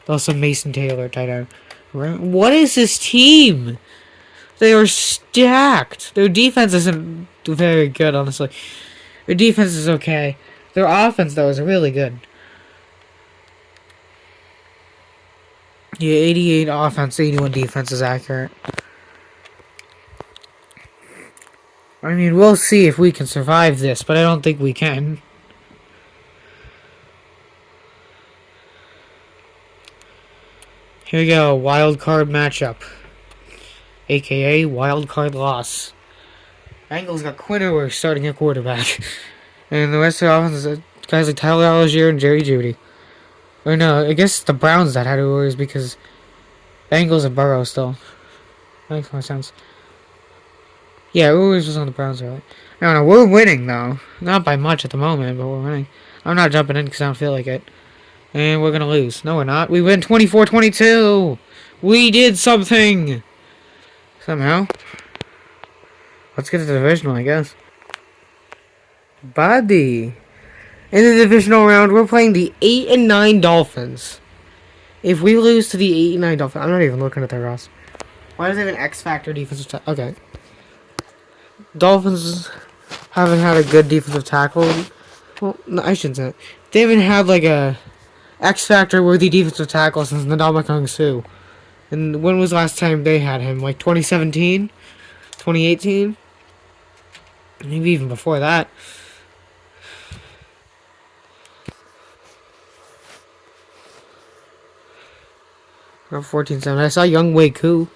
Also Mason Taylor, tight end. What is this team? They are stacked. Their defense isn't very good, honestly. Their defense is okay. Their offense, though, is really good. Yeah, 88 offense, 81 defense is accurate. I mean, we'll see if we can survive this, but I don't think we can. Here we go, wild card matchup. AKA wild card loss. Bengals got Quinn Ewers starting at quarterback. And the rest of the offense is guys like Tyler Algier and Jerry Jeudy. Or no, I guess it's the Browns that had Ewers because Bengals and Burrow still. That makes more sense. Yeah, Ewers was on the Browns, right? No, we're winning, though. Not by much at the moment, but we're winning. I'm not jumping in because I don't feel like it. And we're going to lose. No, we're not. We win 24-22. We did something. Somehow. Let's get to the divisional, I guess. Buddy. In the divisional round, we're playing the 8-9 Dolphins. If we lose to the 8-9 Dolphins, I'm not even looking at their roster. Why does they have an X Factor defensive tackle? Okay. Dolphins haven't had a good defensive tackle. Well, no, I shouldn't say that. They haven't had like a X Factor worthy defensive tackle since Ndamukong Suh. And when was the last time they had him? Like 2017? 2018? Maybe even before that. Or 14-7. I saw Young Wei Koo.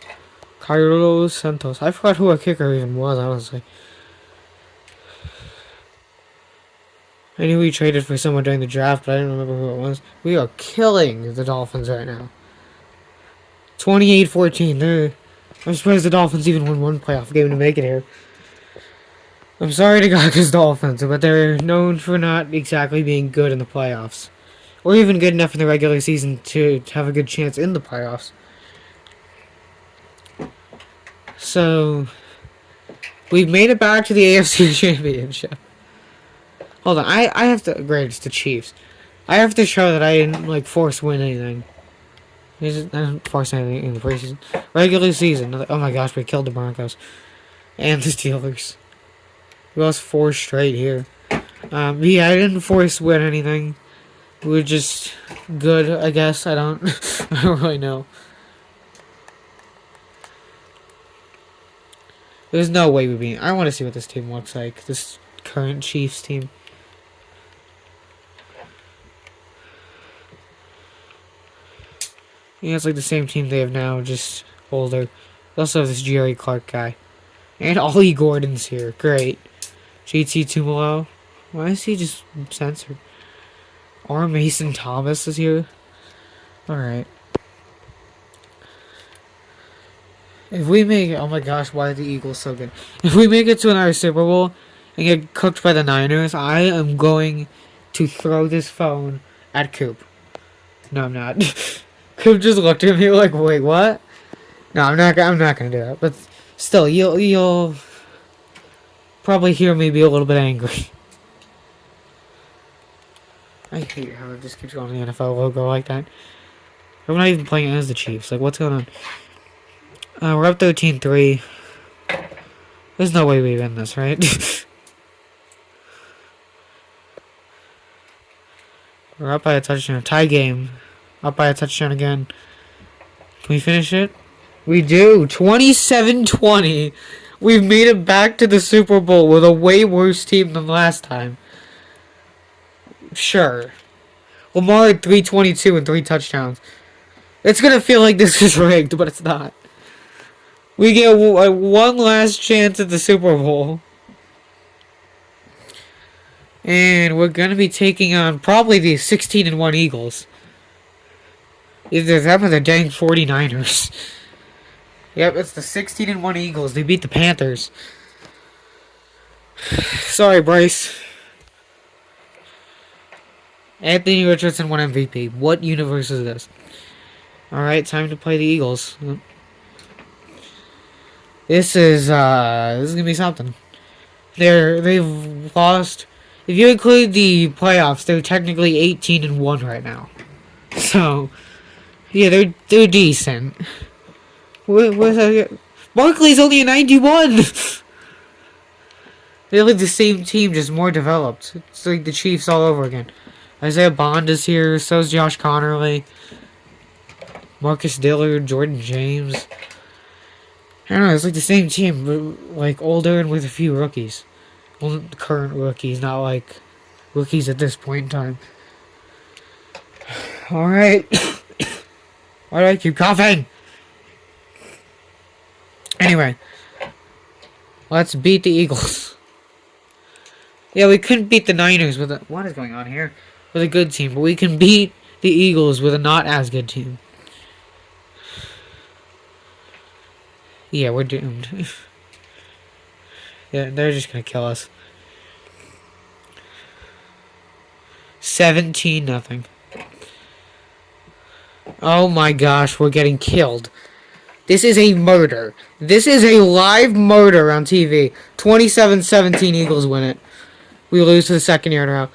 Carlos Santos. I forgot who our kicker even was, honestly. I knew we traded for someone during the draft, but I didn't remember who it was. We are killing the Dolphins right now. 28-14. I'm surprised the Dolphins even won one playoff game to make it here. I'm sorry to Gaga's Dolphins, but they're known for not exactly being good in the playoffs. Or even good enough in the regular season to have a good chance in the playoffs. So, we've made it back to the AFC Championship. Hold on, I have to grade the Chiefs. I have to show that I didn't, like, force win anything. I didn't force anything in the preseason. Regular season. Oh my gosh, we killed the Broncos. And the Steelers. We lost 4 straight here. Yeah, I didn't force win anything. We were just good, I guess. I don't really know. There's no way we'd be. I want to see what this team looks like. This current Chiefs team. Yeah, it's like the same team they have now, just older. They also have this Jerry Clark guy. And Ollie Gordon's here. Great. JT Tumalo. Why is he just censored? R. Mason Thomas is here. Alright. If we make it... Oh my gosh, why are the Eagles so good? If we make it to another Super Bowl and get cooked by the Niners, I am going to throw this phone at Coop. No, I'm not. Coop just looked at me like, wait, what? No, I'm not gonna do that. But still, you'll probably hear me be a little bit angry. I hate how it just keeps going the NFL logo like that. We're not even playing as the Chiefs. Like, what's going on? We're up 13-3. There's no way we win this, right? We're up by a touchdown. Tie game. Up by a touchdown again. Can we finish it? We do. 27-20. We've made it back to the Super Bowl with a way worse team than last time. Sure. Lamar had 322 and 3 touchdowns. It's gonna feel like this is rigged, but it's not. We get one last chance at the Super Bowl. And we're gonna be taking on probably the 16-1 Eagles. Either them or the dang 49ers. Yep, it's the 16-1 Eagles. They beat the Panthers. Sorry, Bryce. Anthony Richardson won MVP. What universe is this? Alright, time to play the Eagles. This is gonna be something. They've lost. If you include the playoffs, they're technically 18-1 right now. So, yeah, they're decent. Where's that? Barkley's only a 91. They're like the same team, just more developed. It's like the Chiefs all over again. Isaiah Bond is here. So's Josh Connerly, Marcus Dillard, Jordan James. I don't know. It's like the same team, but like older and with a few rookies. Well, current rookies, not like rookies at this point in time. All right. Why do I keep coughing? Anyway, let's beat the Eagles. Yeah, we couldn't beat the Niners with a... What is going on here? With a good team, but we can beat the Eagles with a not as good team. Yeah, we're doomed. Yeah, they're just gonna kill us. 17-0. Oh my gosh, we're getting killed. This is a murder. This is a live murder on TV. 27-17 Eagles win it. We lose for the second year in a row.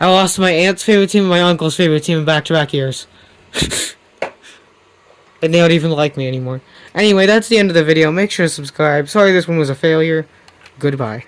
I lost my aunt's favorite team and my uncle's favorite team in back-to-back years. And they don't even like me anymore. Anyway, that's the end of the video. Make sure to subscribe. Sorry this one was a failure. Goodbye.